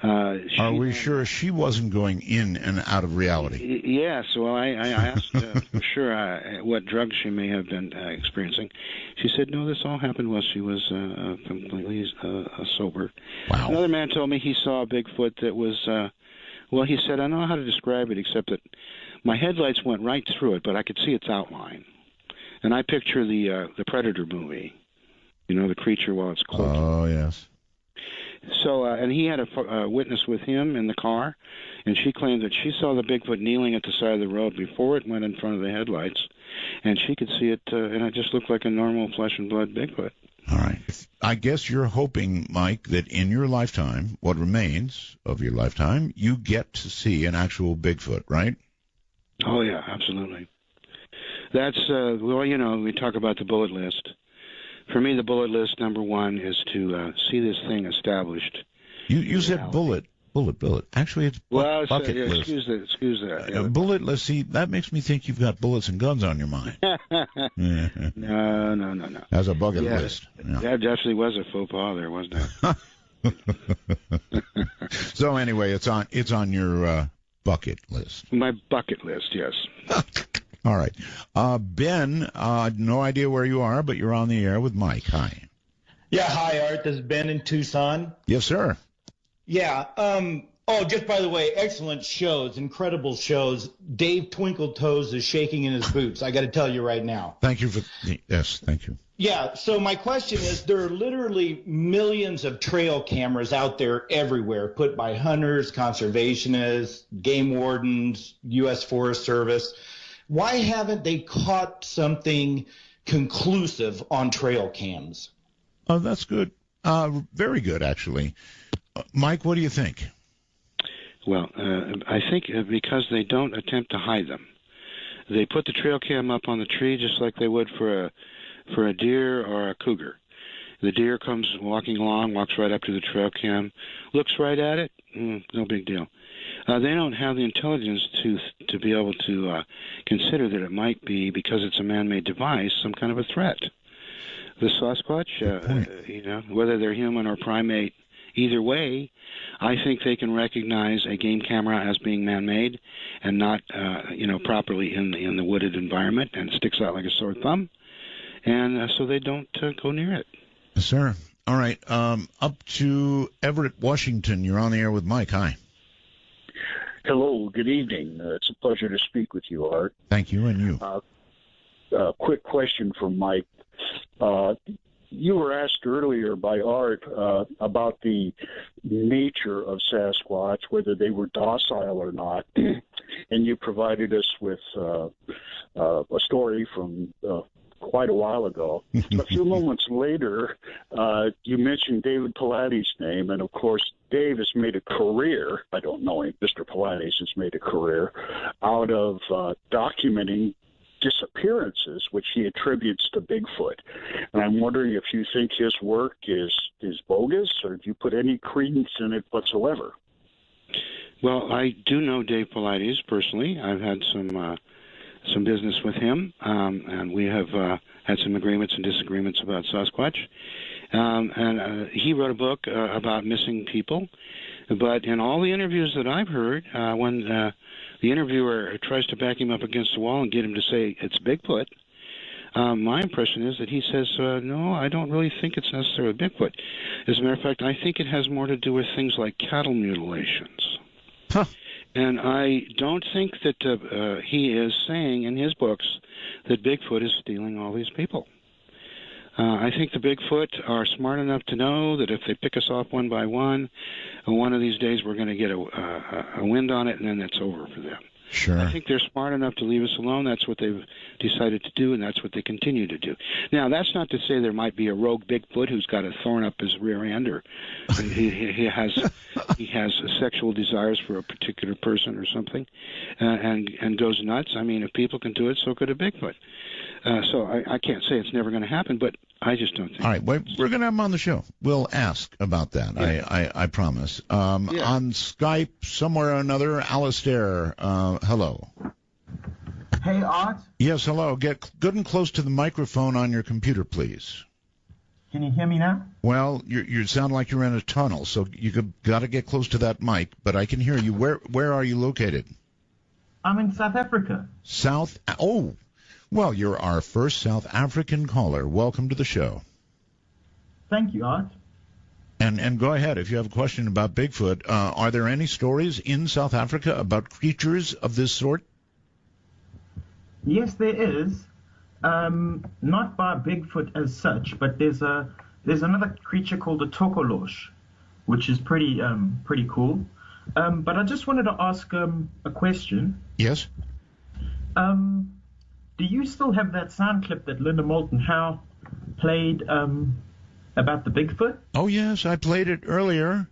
Are we sure she wasn't going in and out of reality? Yes. Well, I asked for sure what drugs she may have been experiencing. She said, no, this all happened while she was completely sober. Wow. Another man told me he saw a Bigfoot that was Well, he said, I don't know how to describe it except that my headlights went right through it, but I could see its outline. And I picture the Predator movie, you know, the creature while it's close. Oh, yes. So, and he had a witness with him in the car, and she claimed that she saw the Bigfoot kneeling at the side of the road before it went in front of the headlights, and she could see it, and it just looked like a normal flesh and blood Bigfoot. All right. I guess you're hoping, Mike, that in your lifetime, what remains of your lifetime, you get to see an actual Bigfoot, right? Oh, yeah, absolutely. That's, well, you know, we talk about the bullet list. For me, the bullet list, number one, is to see this thing established. You said bullet. Actually, it's bucket list. Excuse that. Yeah. Bullet list, see, that makes me think you've got bullets and guns on your mind. No. As a bucket list. Yeah. That definitely was a faux pas there, wasn't it? So anyway, it's on your bucket list. My bucket list, yes. All right. Ben, no idea where you are, but you're on the air with Mike. Hi. Yeah, hi, Art. This is Ben in Tucson. Yes, sir. Yeah. Oh, just by the way, excellent shows, incredible shows. Dave Twinkletoes is shaking in his boots. I got to tell you right now. Thank you for yes, thank you. Yeah. So my question is, there are literally millions of trail cameras out there everywhere, put by hunters, conservationists, game wardens, U.S. Forest Service. Why haven't they caught something conclusive on trail cams? Oh, that's good. Very good, actually. Mike, what do you think? Well, I think because they don't attempt to hide them. They put the trail cam up on the tree just like they would for a deer or a cougar. The deer comes walking along, walks right up to the trail cam, looks right at it, no big deal. They don't have the intelligence to be able to consider that it might be, because it's a man-made device, some kind of a threat. The Sasquatch, you know, whether they're human or primate, either way, I think they can recognize a game camera as being man-made and not, you know, properly in the wooded environment, and it sticks out like a sore thumb, and so they don't go near it. Yes, sir. All right. Up to Everett, Washington. You're on the air with Mike. Hi. Hello, good evening. It's a pleasure to speak with you, Art. Thank you, and you. Quick question for Mike. You were asked earlier by Art about the nature of Sasquatch, whether they were docile or not, and you provided us with a story from quite a while ago. A few moments later, you mentioned David Pilates' name, and of course, Dave has made a career, I don't know him, Mr. Pilates has made a career out of documenting disappearances, which he attributes to Bigfoot. And I'm wondering if you think his work is bogus, or if you put any credence in it whatsoever. Well, I do know Dave Pilates personally. I've had some business with him, and we have had some agreements and disagreements about Sasquatch. And he wrote a book about missing people. But in all the interviews that I've heard, when the interviewer tries to back him up against the wall and get him to say it's Bigfoot, my impression is that he says, no, I don't really think it's necessarily Bigfoot. As a matter of fact, I think it has more to do with things like cattle mutilations. Huh. And I don't think that he is saying in his books that Bigfoot is stealing all these people. I think the Bigfoot are smart enough to know that if they pick us off one by one of these days we're going to get a wind on it, and then it's over for them. Sure. I think they're smart enough to leave us alone. That's what they've decided to do, and that's what they continue to do. Now, that's not to say there might be a rogue Bigfoot who's got a thorn up his rear end, or he has sexual desires for a particular person or something, and goes nuts. I mean, if people can do it, so could a Bigfoot. So I can't say it's never going to happen, but I just don't think. All right, we're going to have him on the show. We'll ask about that. Yeah. I promise. On Skype, somewhere or another, Alistair. Hello. Hey, Art. Yes, hello. Get good and close to the microphone on your computer, please. Can you hear me now? Well, you sound like you're in a tunnel, so you got to get close to that mic. But I can hear you. Where are you located? I'm in South Africa. Oh. Well, you're our first South African caller. Welcome to the show. Thank you, Art. And go ahead if you have a question about Bigfoot. Are there any stories in South Africa about creatures of this sort? Yes, there is. Not by Bigfoot as such, but there's another creature called the tokolosh, which is pretty cool. But I just wanted to ask a question. Yes. Do you still have that sound clip that Linda Moulton Howe played about the Bigfoot? Oh yes, I played it earlier.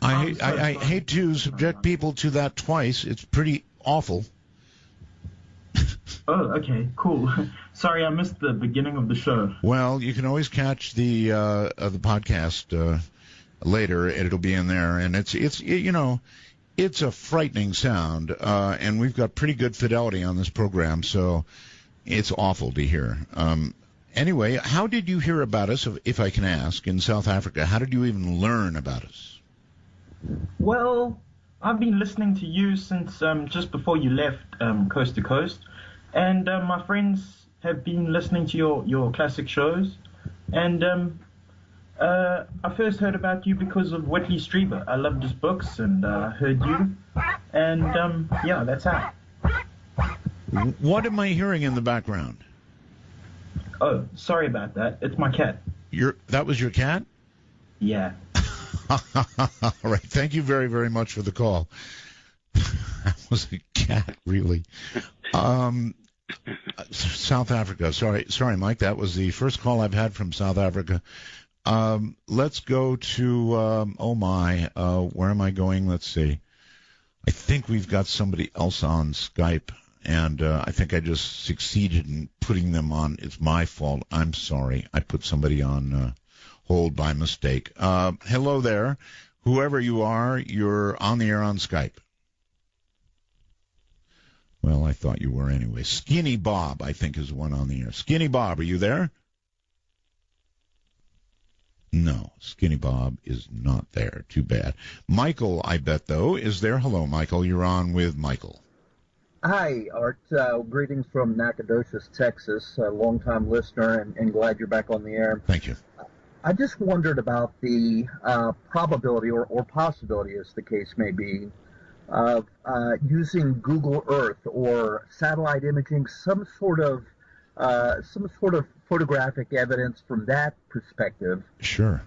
I hate to subject people to that twice. It's pretty awful. Oh, okay, cool. Sorry, I missed the beginning of the show. Well, you can always catch the podcast later, and it'll be in there. And it's a frightening sound, and we've got pretty good fidelity on this program, so it's awful to hear. Anyway, how did you hear about us, if I can ask, in South Africa? How did you even learn about us? Well, I've been listening to you since just before you left Coast to Coast, and my friends have been listening to your classic shows, and I first heard about you because of Whitley Strieber. I loved his books and heard you, and yeah, that's how. What am I hearing in the background? Oh, sorry about that. It's my cat. That was your cat? Yeah. All right. Thank you very, very much for the call. That was a cat, really. South Africa. Sorry, Mike. That was the first call I've had from South Africa. Let's go to, where am I going? Let's see. I think we've got somebody else on Skype, and I think I just succeeded in putting them on. It's my fault. I'm sorry. I put somebody on hold by mistake. Hello there. Whoever you are, you're on the air on Skype. Well, I thought you were anyway. Skinny Bob, I think, is the one on the air. Skinny Bob, are you there? No, Skinny Bob is not there. Too bad. Michael, I bet, though, is there. Hello, Michael. You're on with Michael. Hi, Art. Greetings from Nacogdoches, Texas. A longtime listener, and glad you're back on the air. Thank you. I just wondered about the probability or possibility, as the case may be, of using Google Earth or satellite imaging, some sort of photographic evidence from that perspective. Sure.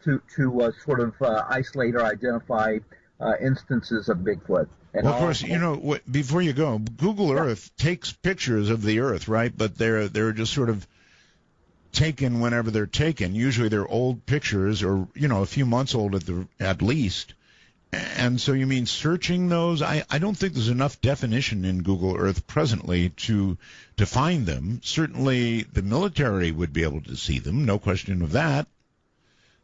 To sort of isolate or identify instances of Bigfoot. And well, of course, before you go, Google Earth takes pictures of the Earth, right? But they're just sort of taken whenever they're taken. Usually they're old pictures, or a few months old at least. And so you mean searching those? I don't think there's enough definition in Google Earth presently to find them. Certainly the military would be able to see them, no question of that.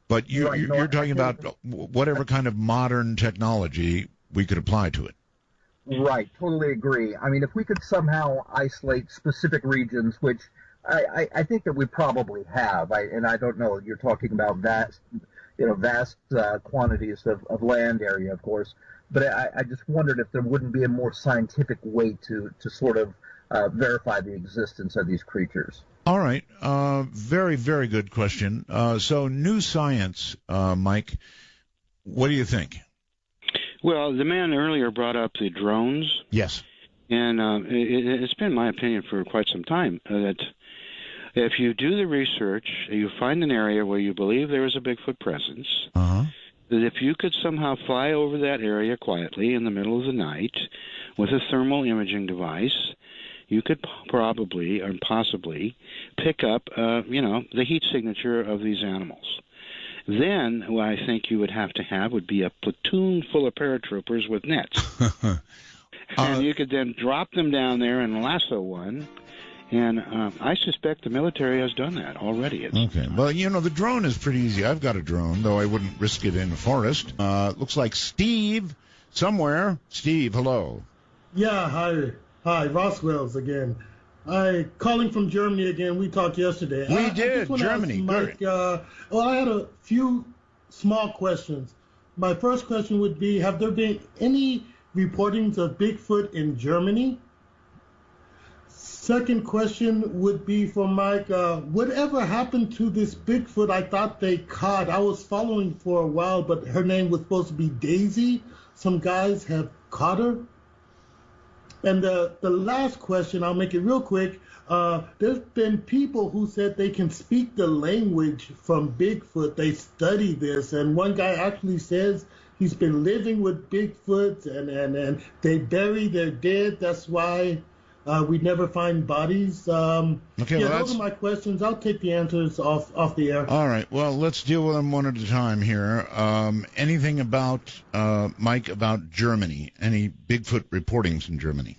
But you're talking about whatever kind of modern technology we could apply to it. Right, totally agree. I mean, if we could somehow isolate specific regions, which I think that we probably have, and I don't know, you're talking about vast quantities of land area, of course, but I just wondered if there wouldn't be a more scientific way to sort of verify the existence of these creatures. All right. Very, very good question. So new science, Mike, what do you think? Well, the man earlier brought up the drones. Yes. And it's been my opinion for quite some time that if you do the research, you find an area where you believe there is a Bigfoot presence, that if you could somehow fly over that area quietly in the middle of the night with a thermal imaging device, you could probably or possibly pick up, the heat signature of these animals. Then what I think you would have to have would be a platoon full of paratroopers with nets. And you could then drop them down there and lasso one. And I suspect the military has done that already. Okay. Well, the drone is pretty easy. I've got a drone, though I wouldn't risk it in the forest. Looks like Steve somewhere. Steve, hello. Yeah, hi, Roswell's again. Calling from Germany again. We talked yesterday. We did, Germany. Mike, I had a few small questions. My first question would be, have there been any reportings of Bigfoot in Germany? Second question would be for Mike. Whatever happened to this Bigfoot I thought they caught? I was following for a while, but her name was supposed to be Daisy. Some guys have caught her. And the last question, I'll make it real quick. There's been people who said they can speak the language from Bigfoot. They study this. And one guy actually says he's been living with Bigfoot and they bury their dead. That's why we never find bodies. Those are my questions. I'll take the answers off the air. All right. Well, let's deal with them one at a time here. Anything about, Mike, about Germany? Any Bigfoot reportings in Germany?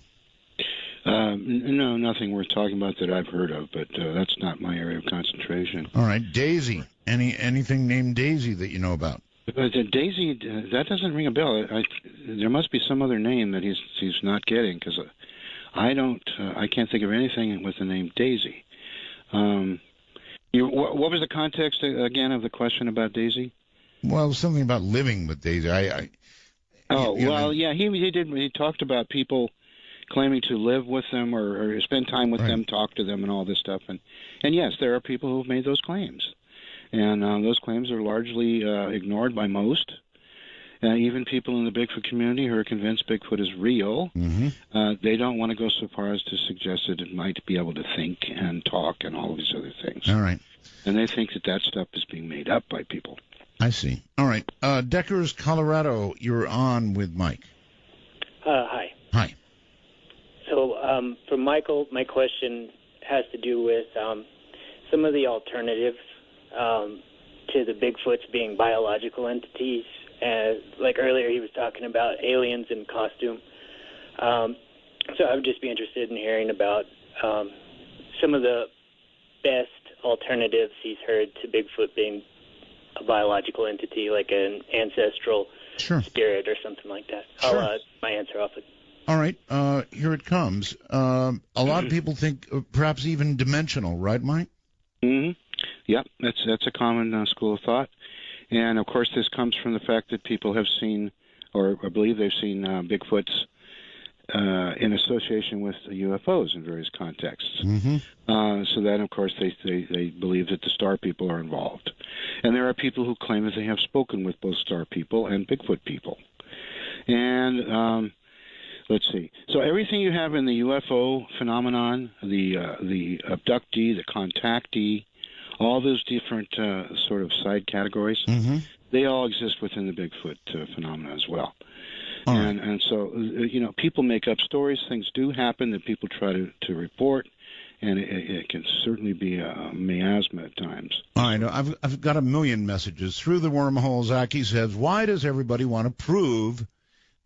No, nothing worth talking about that I've heard of, but that's not my area of concentration. All right. Daisy. Anything named Daisy that you know about? Daisy, that doesn't ring a bell. There must be some other name that he's not getting, because I can't think of anything with the name Daisy. What was the context again of the question about Daisy? Well, something about living with Daisy. He talked about people claiming to live with them or spend time with them, talk to them, and all this stuff. And yes, there are people who have made those claims, and those claims are largely ignored by most. Even people in the Bigfoot community who are convinced Bigfoot is real, they don't want to go so far as to suggest that it might be able to think and talk and all these other things. All right. And they think that stuff is being made up by people. I see. All right. Deckers, Colorado, you're on with Mike. Hi. Hi. So for Michael, my question has to do with some of the alternatives to the Bigfoots being biological entities. Like earlier, he was talking about aliens in costume. So I would just be interested in hearing about some of the best alternatives he's heard to Bigfoot being a biological entity, like an ancestral spirit or something like that. Sure. I'll my answer off it. All right. Here it comes. A lot of people think perhaps even dimensional, right, Mike? Mm-hmm. Yep, that's a common school of thought. And, of course, this comes from the fact that people have seen, or believe they've seen Bigfoots in association with UFOs in various contexts. So that, of course, they believe that the star people are involved. And there are people who claim that they have spoken with both star people and Bigfoot people. And let's see. So everything you have in the UFO phenomenon, the abductee, the contactee, all those different sort of side categories, they all exist within the Bigfoot phenomena as well. And so, people make up stories. Things do happen that people try to report, and it can certainly be a miasma at times. All right. I've got a million messages. Through the wormhole, Zaki says, why does everybody want to prove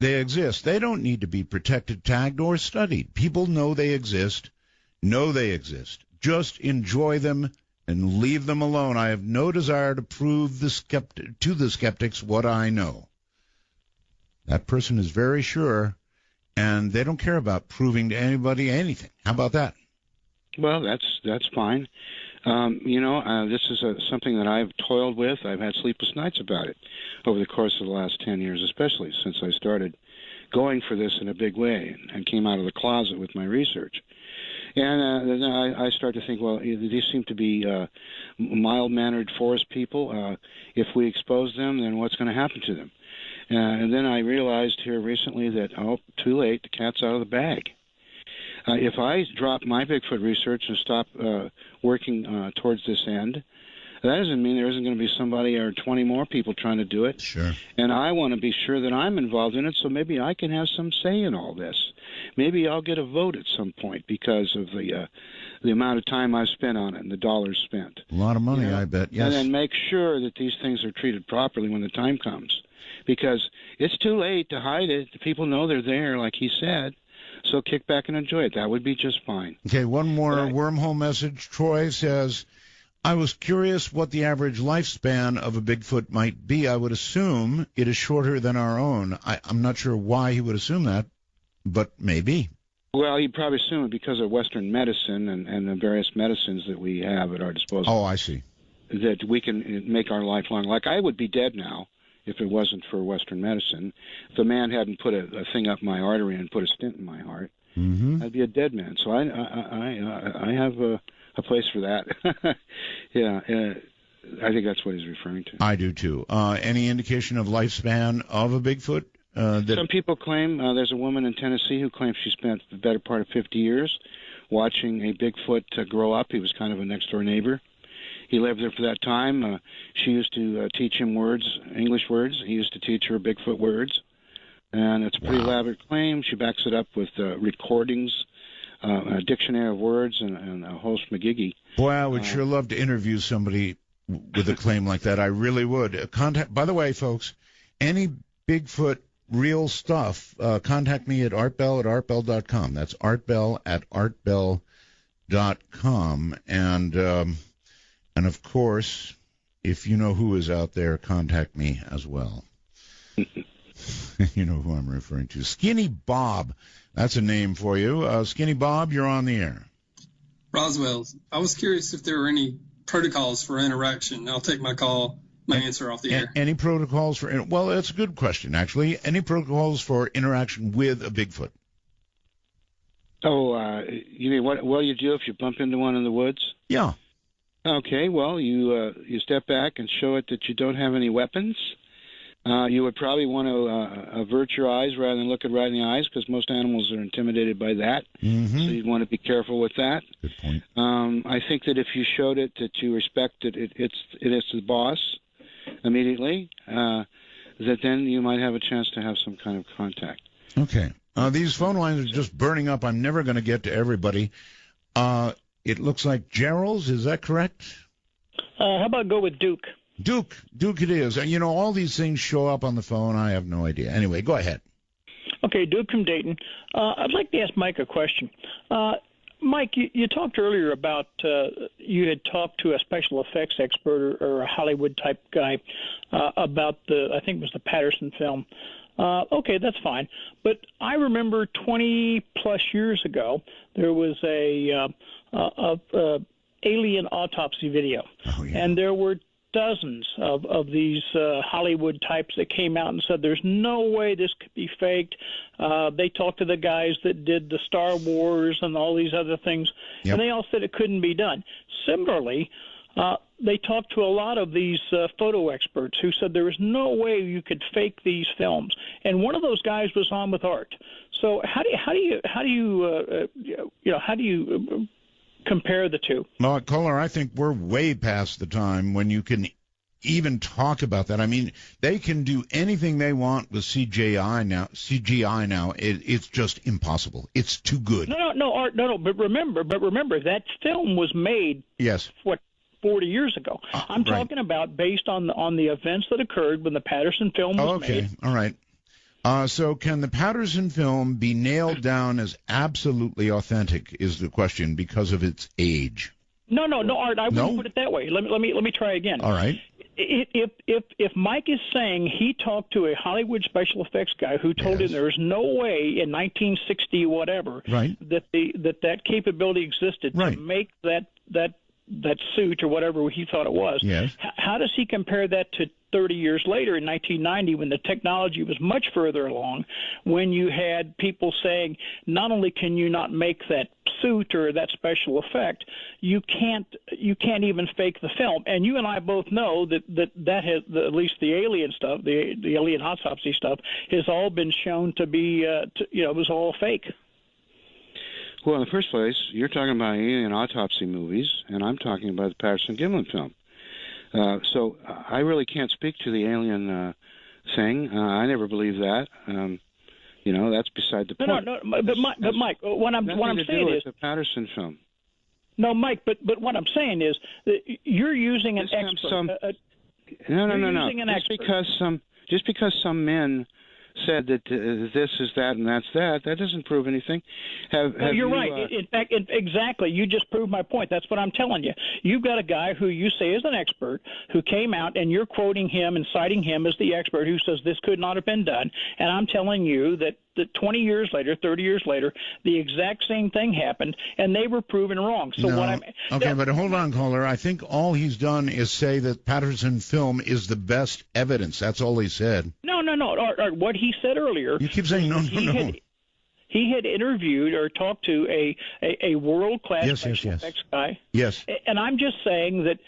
they exist? They don't need to be protected, tagged, or studied. People know they exist. Just enjoy them and leave them alone. I have no desire to prove to the skeptics what I know. That person is very sure, and they don't care about proving to anybody anything. How about that? Well, that's fine. This is something that I've toiled with. I've had sleepless nights about it over the course of the last 10 years, especially since I started going for this in a big way and came out of the closet with my research. And then I start to think, well, these seem to be mild-mannered forest people. If we expose them, then what's going to happen to them? And then I realized here recently that, too late, the cat's out of the bag. If I drop my Bigfoot research and stop working towards this end, that doesn't mean there isn't going to be somebody or 20 more people trying to do it. Sure. And I want to be sure that I'm involved in it, so maybe I can have some say in all this. Maybe I'll get a vote at some point because of the amount of time I've spent on it and the dollars spent. A lot of money, I bet, yes. And then make sure that these things are treated properly when the time comes. Because it's too late to hide it. The people know they're there, like he said. So kick back and enjoy it. That would be just fine. Okay, one more wormhole message. Troy says, I was curious what the average lifespan of a Bigfoot might be. I would assume it is shorter than our own. I'm not sure why he would assume that, but maybe. Well, he'd probably assume it because of Western medicine and the various medicines that we have at our disposal. Oh, I see. That we can make our life long. Like I would be dead now if it wasn't for Western medicine. If the man hadn't put a thing up my artery and put a stent in my heart, I'd be a dead man. So I have a place for that. Yeah, I think that's what he's referring to. I do too. Any indication of lifespan of a Bigfoot? Some people claim, there's a woman in Tennessee who claims she spent the better part of 50 years watching a Bigfoot grow up. He was kind of a next-door neighbor. He lived there for that time. She used to teach him words, English words. He used to teach her Bigfoot words. And it's a pretty elaborate claim. She backs it up with recordings, a dictionary of words, and a whole schmagiggy. Boy, I would sure love to interview somebody with a claim like that. I really would. By the way, folks, any Bigfoot real stuff, contact me at artbell@artbell.com. That's artbell@artbell.com. And of course, if you know who is out there, contact me as well. You know who I'm referring to. Skinny Bob. That's a name for you. Skinny Bob, you're on the air. Roswell, I was curious if there were any protocols for interaction. I'll take my answer off the air. Any protocols for, well, that's a good question, actually. Any protocols for interaction with a Bigfoot? Oh, you mean what will you do if you bump into one in the woods? Yeah. Okay, well, you step back and show it that you don't have any weapons. You would probably want to avert your eyes rather than look it right in the eyes, because most animals are intimidated by that. Mm-hmm. So you'd want to be careful with that. Good point. I think that if you showed it that you respect it, it is the boss immediately, that then you might have a chance to have some kind of contact. Okay. These phone lines are just burning up. I'm never going to get to everybody. It looks like Gerald's. Is that correct? How about go with Duke? Duke it is. You know, all these things show up on the phone. I have no idea. Anyway, go ahead. Okay, Duke from Dayton. I'd like to ask Mike a question. Mike, you talked earlier about you had talked to a special effects expert or a Hollywood-type guy about I think it was the Patterson film. Okay, that's fine. But I remember 20-plus years ago, there was a alien autopsy video. Oh, yeah. And there were dozens of these Hollywood types that came out and said there's no way this could be faked. They talked to the guys that did the Star Wars and all these other things, and they all said it couldn't be done. Similarly, they talked to a lot of these photo experts who said there was no way you could fake these films, and one of those guys was on with Art. So how do you compare the two? Well, Kohler, I think we're way past the time when you can even talk about that. I mean, they can do anything they want with CGI now. It's just impossible. It's too good. No, Art, no. But remember, that film was made. Yes. 40 years ago. I'm talking about based on the events that occurred when the Patterson film was made. Okay, all right. So can the Patterson film be nailed down as absolutely authentic is the question because of its age? No, Art, I wouldn't put it that way. Let me try again. All right. If Mike is saying he talked to a Hollywood special effects guy who told him there was no way in 1960 whatever that capability existed to make that suit or whatever he thought it was. Yes. How does he compare that to 30 years later in 1990 when the technology was much further along, when you had people saying not only can you not make that suit or that special effect, you can't even fake the film. And you and I both know that has, at least the alien stuff, the alien autopsy stuff, has all been shown to be it was all fake. Well, in the first place, you're talking about alien autopsy movies, and I'm talking about the Patterson-Gimlin film. So I really can't speak to the alien thing. I never believed that. That's beside the point. No. But Mike, what I'm saying is the Patterson film. No, Mike, but what I'm saying is that you're using an expert. No. Just because some men said that this is that and that's that doesn't prove anything. You're right. In fact, exactly. You just proved my point. That's what I'm telling you. You've got a guy who you say is an expert who came out, and you're quoting him and citing him as the expert who says this could not have been done. And I'm telling you that 20 years later, 30 years later, the exact same thing happened, and they were proven wrong. So but hold on, caller. I think all he's done is say that Patterson film is the best evidence. That's all he said. No. What he said earlier. You keep saying no. he had interviewed or talked to a world-class special effects guy. Yes. And I'm just saying that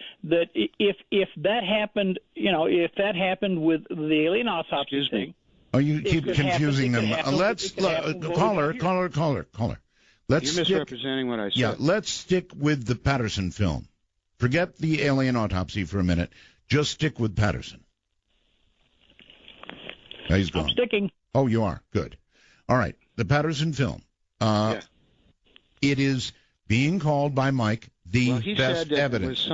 if that happened, if that happened with the alien autopsy thing. Oh, you keep confusing them. Let's caller. You're misrepresenting what I said. Yeah, let's stick with the Patterson film. Forget the alien autopsy for a minute. Just stick with Patterson. He's gone. I'm sticking. Oh, you are? Good. All right. The Patterson film. It is being called by Mike the best evidence.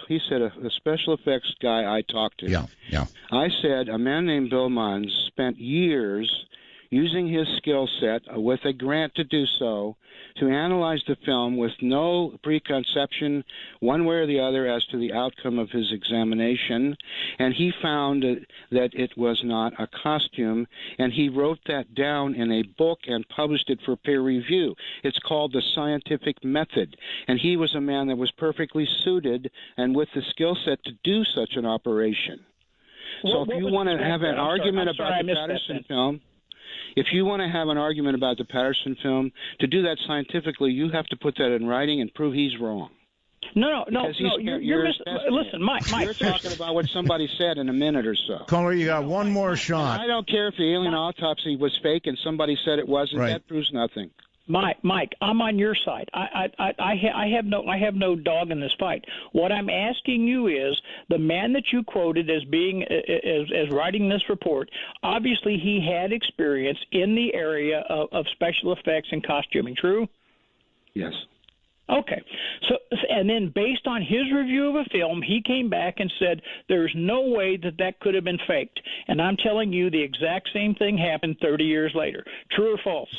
He said a special effects guy I talked to. Yeah. I said a man named Bill Munns spent years using his skill set with a grant to do so to analyze the film with no preconception one way or the other as to the outcome of his examination, and he found that it was not a costume, and he wrote that down in a book and published it for peer review. It's called The Scientific Method, and he was a man that was perfectly suited and with the skill set to do such an operation. So if you want to have an argument about the Patterson film, if you want to have an argument about the Patterson film, to do that scientifically, you have to put that in writing and prove he's wrong. No. Listen, Mike. You're talking about what somebody said in a minute or so. Caller, you got one more shot. I don't care if the alien autopsy was fake and somebody said it wasn't. Right. That proves nothing. Mike, I'm on your side. I have no dog in this fight. What I'm asking you is the man that you quoted as being as writing this report. Obviously, he had experience in the area of special effects and costuming. True? Yes. Okay. So, and then based on his review of a film, he came back and said there's no way that could have been faked. And I'm telling you, the exact same thing happened 30 years later. True or false?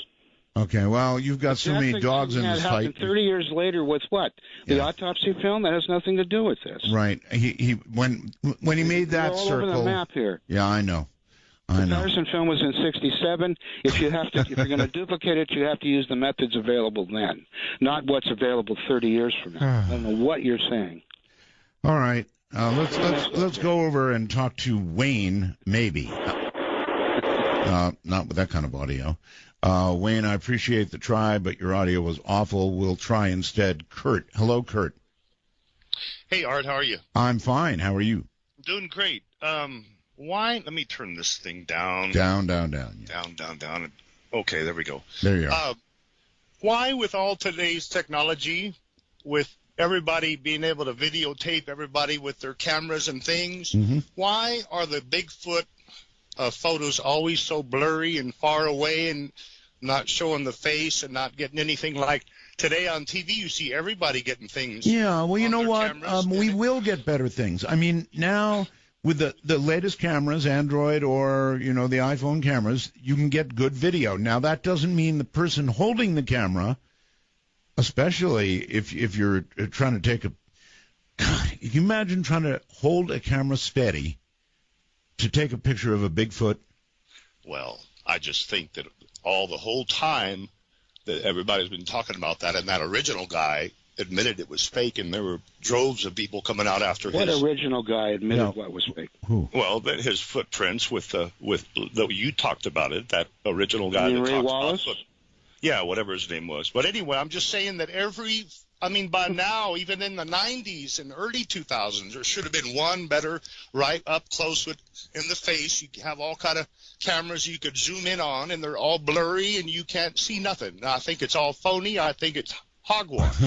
Okay, well, you've got so many dogs in this fight. 30 years later with what? The autopsy film? That has nothing to do with this. Right. When he made that all circle. Over the map here. Yeah, I know. The Patterson film was in '67. If you're going to duplicate it, you have to use the methods available then, not what's available 30 years from now. I don't know what you're saying. All right. Let's go over and talk to Wayne. Maybe. Not with that kind of audio. Wayne, I appreciate the try, but your audio was awful. We'll try instead Kurt. Hello, Kurt. Hey, Art, how are you? I'm fine. How are you? Doing great. Why? Let me turn this thing down. Down. Yeah. Down. Okay, there we go. There you are. Why, with all today's technology, with everybody being able to videotape everybody with their cameras and things, why are the Bigfoot photos always so blurry and far away and not showing the face and not getting anything like today on TV? You see everybody getting things. Yeah, well, you know what? We will get better things. I mean, now with the latest cameras, Android or, the iPhone cameras, you can get good video. Now, that doesn't mean the person holding the camera, especially if you're trying to take God, you can imagine trying to hold a camera steady to take a picture of a Bigfoot? Well, I just think that the whole time that everybody's been talking about that, and that original guy admitted it was fake, and there were droves of people coming out after What original guy admitted what was fake? Who? Well, that his footprints with you talked about it, that original guy that Ray talks Wallace? about yeah, whatever his name was. But anyway, I'm just saying that by now, even in the 90s and early 2000s, there should have been one better right up close in the face. You have all kind of cameras you could zoom in on, and they're all blurry, and you can't see nothing. I think it's all phony. I think it's hogwash.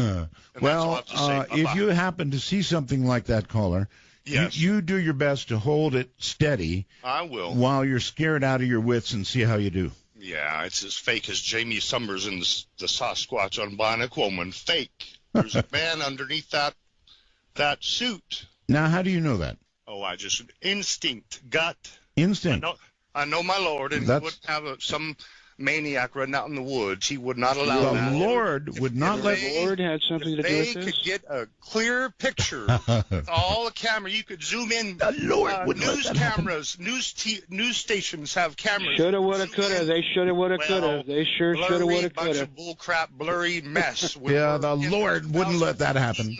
Well, if you happen to see something like that, caller, yes, you do your best to hold it steady. I will. While you're scared out of your wits, and see how you do. Yeah, it's as fake as Jamie Summers in the Sasquatch on Bionic Woman. Fake. There's a man underneath that suit. Now, how do you know that? Oh, I just instinct, gut. Instinct. I know my Lord, and he wouldn't have some maniac running out in the woods. He would not allow that. The Lord would not let. The Lord had something to do with this. They could get a clear picture with all the camera. You could zoom in. The Lord would news cameras, news stations have cameras. Shoulda, woulda, coulda. They shoulda, woulda, coulda. They sure shoulda, woulda, bunch coulda. of bullcrap, blurry mess. Yeah, the Lord wouldn't let that happen.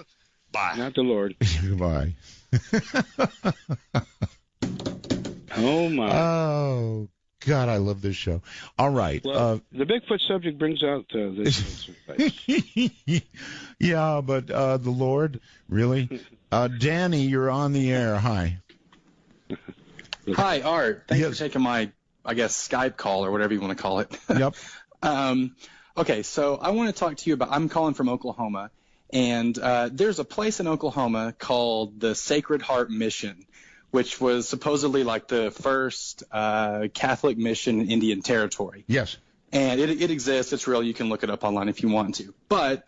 Bye. Not the Lord. Goodbye. Oh my. Oh, God, I love this show. All right. Well, the Bigfoot subject brings out this. Yeah, but the Lord, really? Danny, you're on the air. Hi. Hi, Art. Thanks for taking my, I guess, Skype call or whatever you want to call it. Yep. Okay, so I want to talk to you about, I'm calling from Oklahoma, and there's a place in Oklahoma called the Sacred Heart Mission, which was supposedly like the first Catholic mission in Indian Territory. Yes. And it exists. It's real. You can look it up online if you want to. But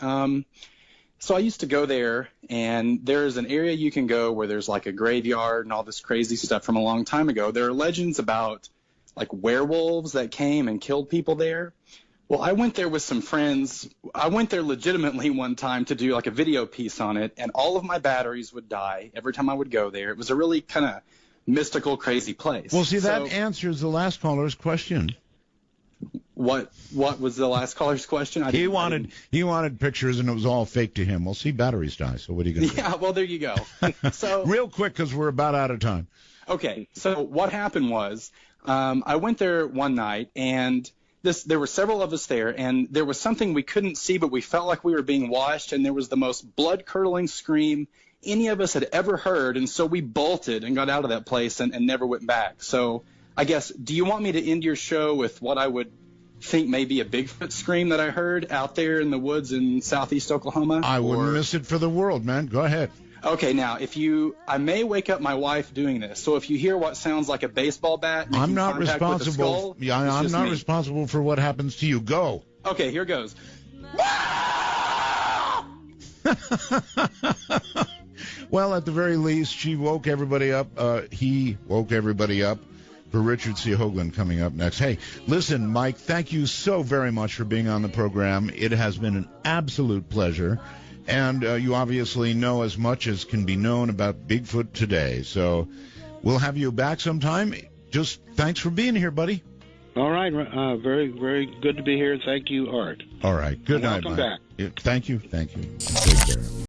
so I used to go there, and there's an area you can go where there's like a graveyard and all this crazy stuff from a long time ago. There are legends about like werewolves that came and killed people there. Well, I went there with some friends. I went there legitimately one time to do like a video piece on it, and all of my batteries would die every time I would go there. It was a really kind of mystical, crazy place. Well, see, that answers the last caller's question. What was the last caller's question? He wanted pictures, and it was all fake to him. Well, see, batteries die, so what are you going to do? Yeah, well, there you go. So real quick, because we're about out of time. Okay, so what happened was I went there one night, and there were several of us there, and there was something we couldn't see, but we felt like we were being watched, and there was the most blood-curdling scream any of us had ever heard, and so we bolted and got out of that place and never went back. So I guess, do you want me to end your show with what I would think may be a Bigfoot scream that I heard out there in the woods in southeast Oklahoma? I wouldn't miss it for the world, man. Go ahead. Okay, now, I may wake up my wife doing this, so if you hear what sounds like a baseball bat, I'm not responsible. Skull, yeah, I'm not responsible for what happens to you. Go. Okay, here goes. Well, at the very least, she woke everybody up. He woke everybody up. For Richard C. Hoagland coming up next. Hey, listen, Mike, thank you so very much for being on the program. It has been an absolute pleasure. And you obviously know as much as can be known about Bigfoot today. So we'll have you back sometime. Just thanks for being here, buddy. All right. Very, very good to be here. Thank you, Art. All right. Good night, Welcome back. Thank you. Take care.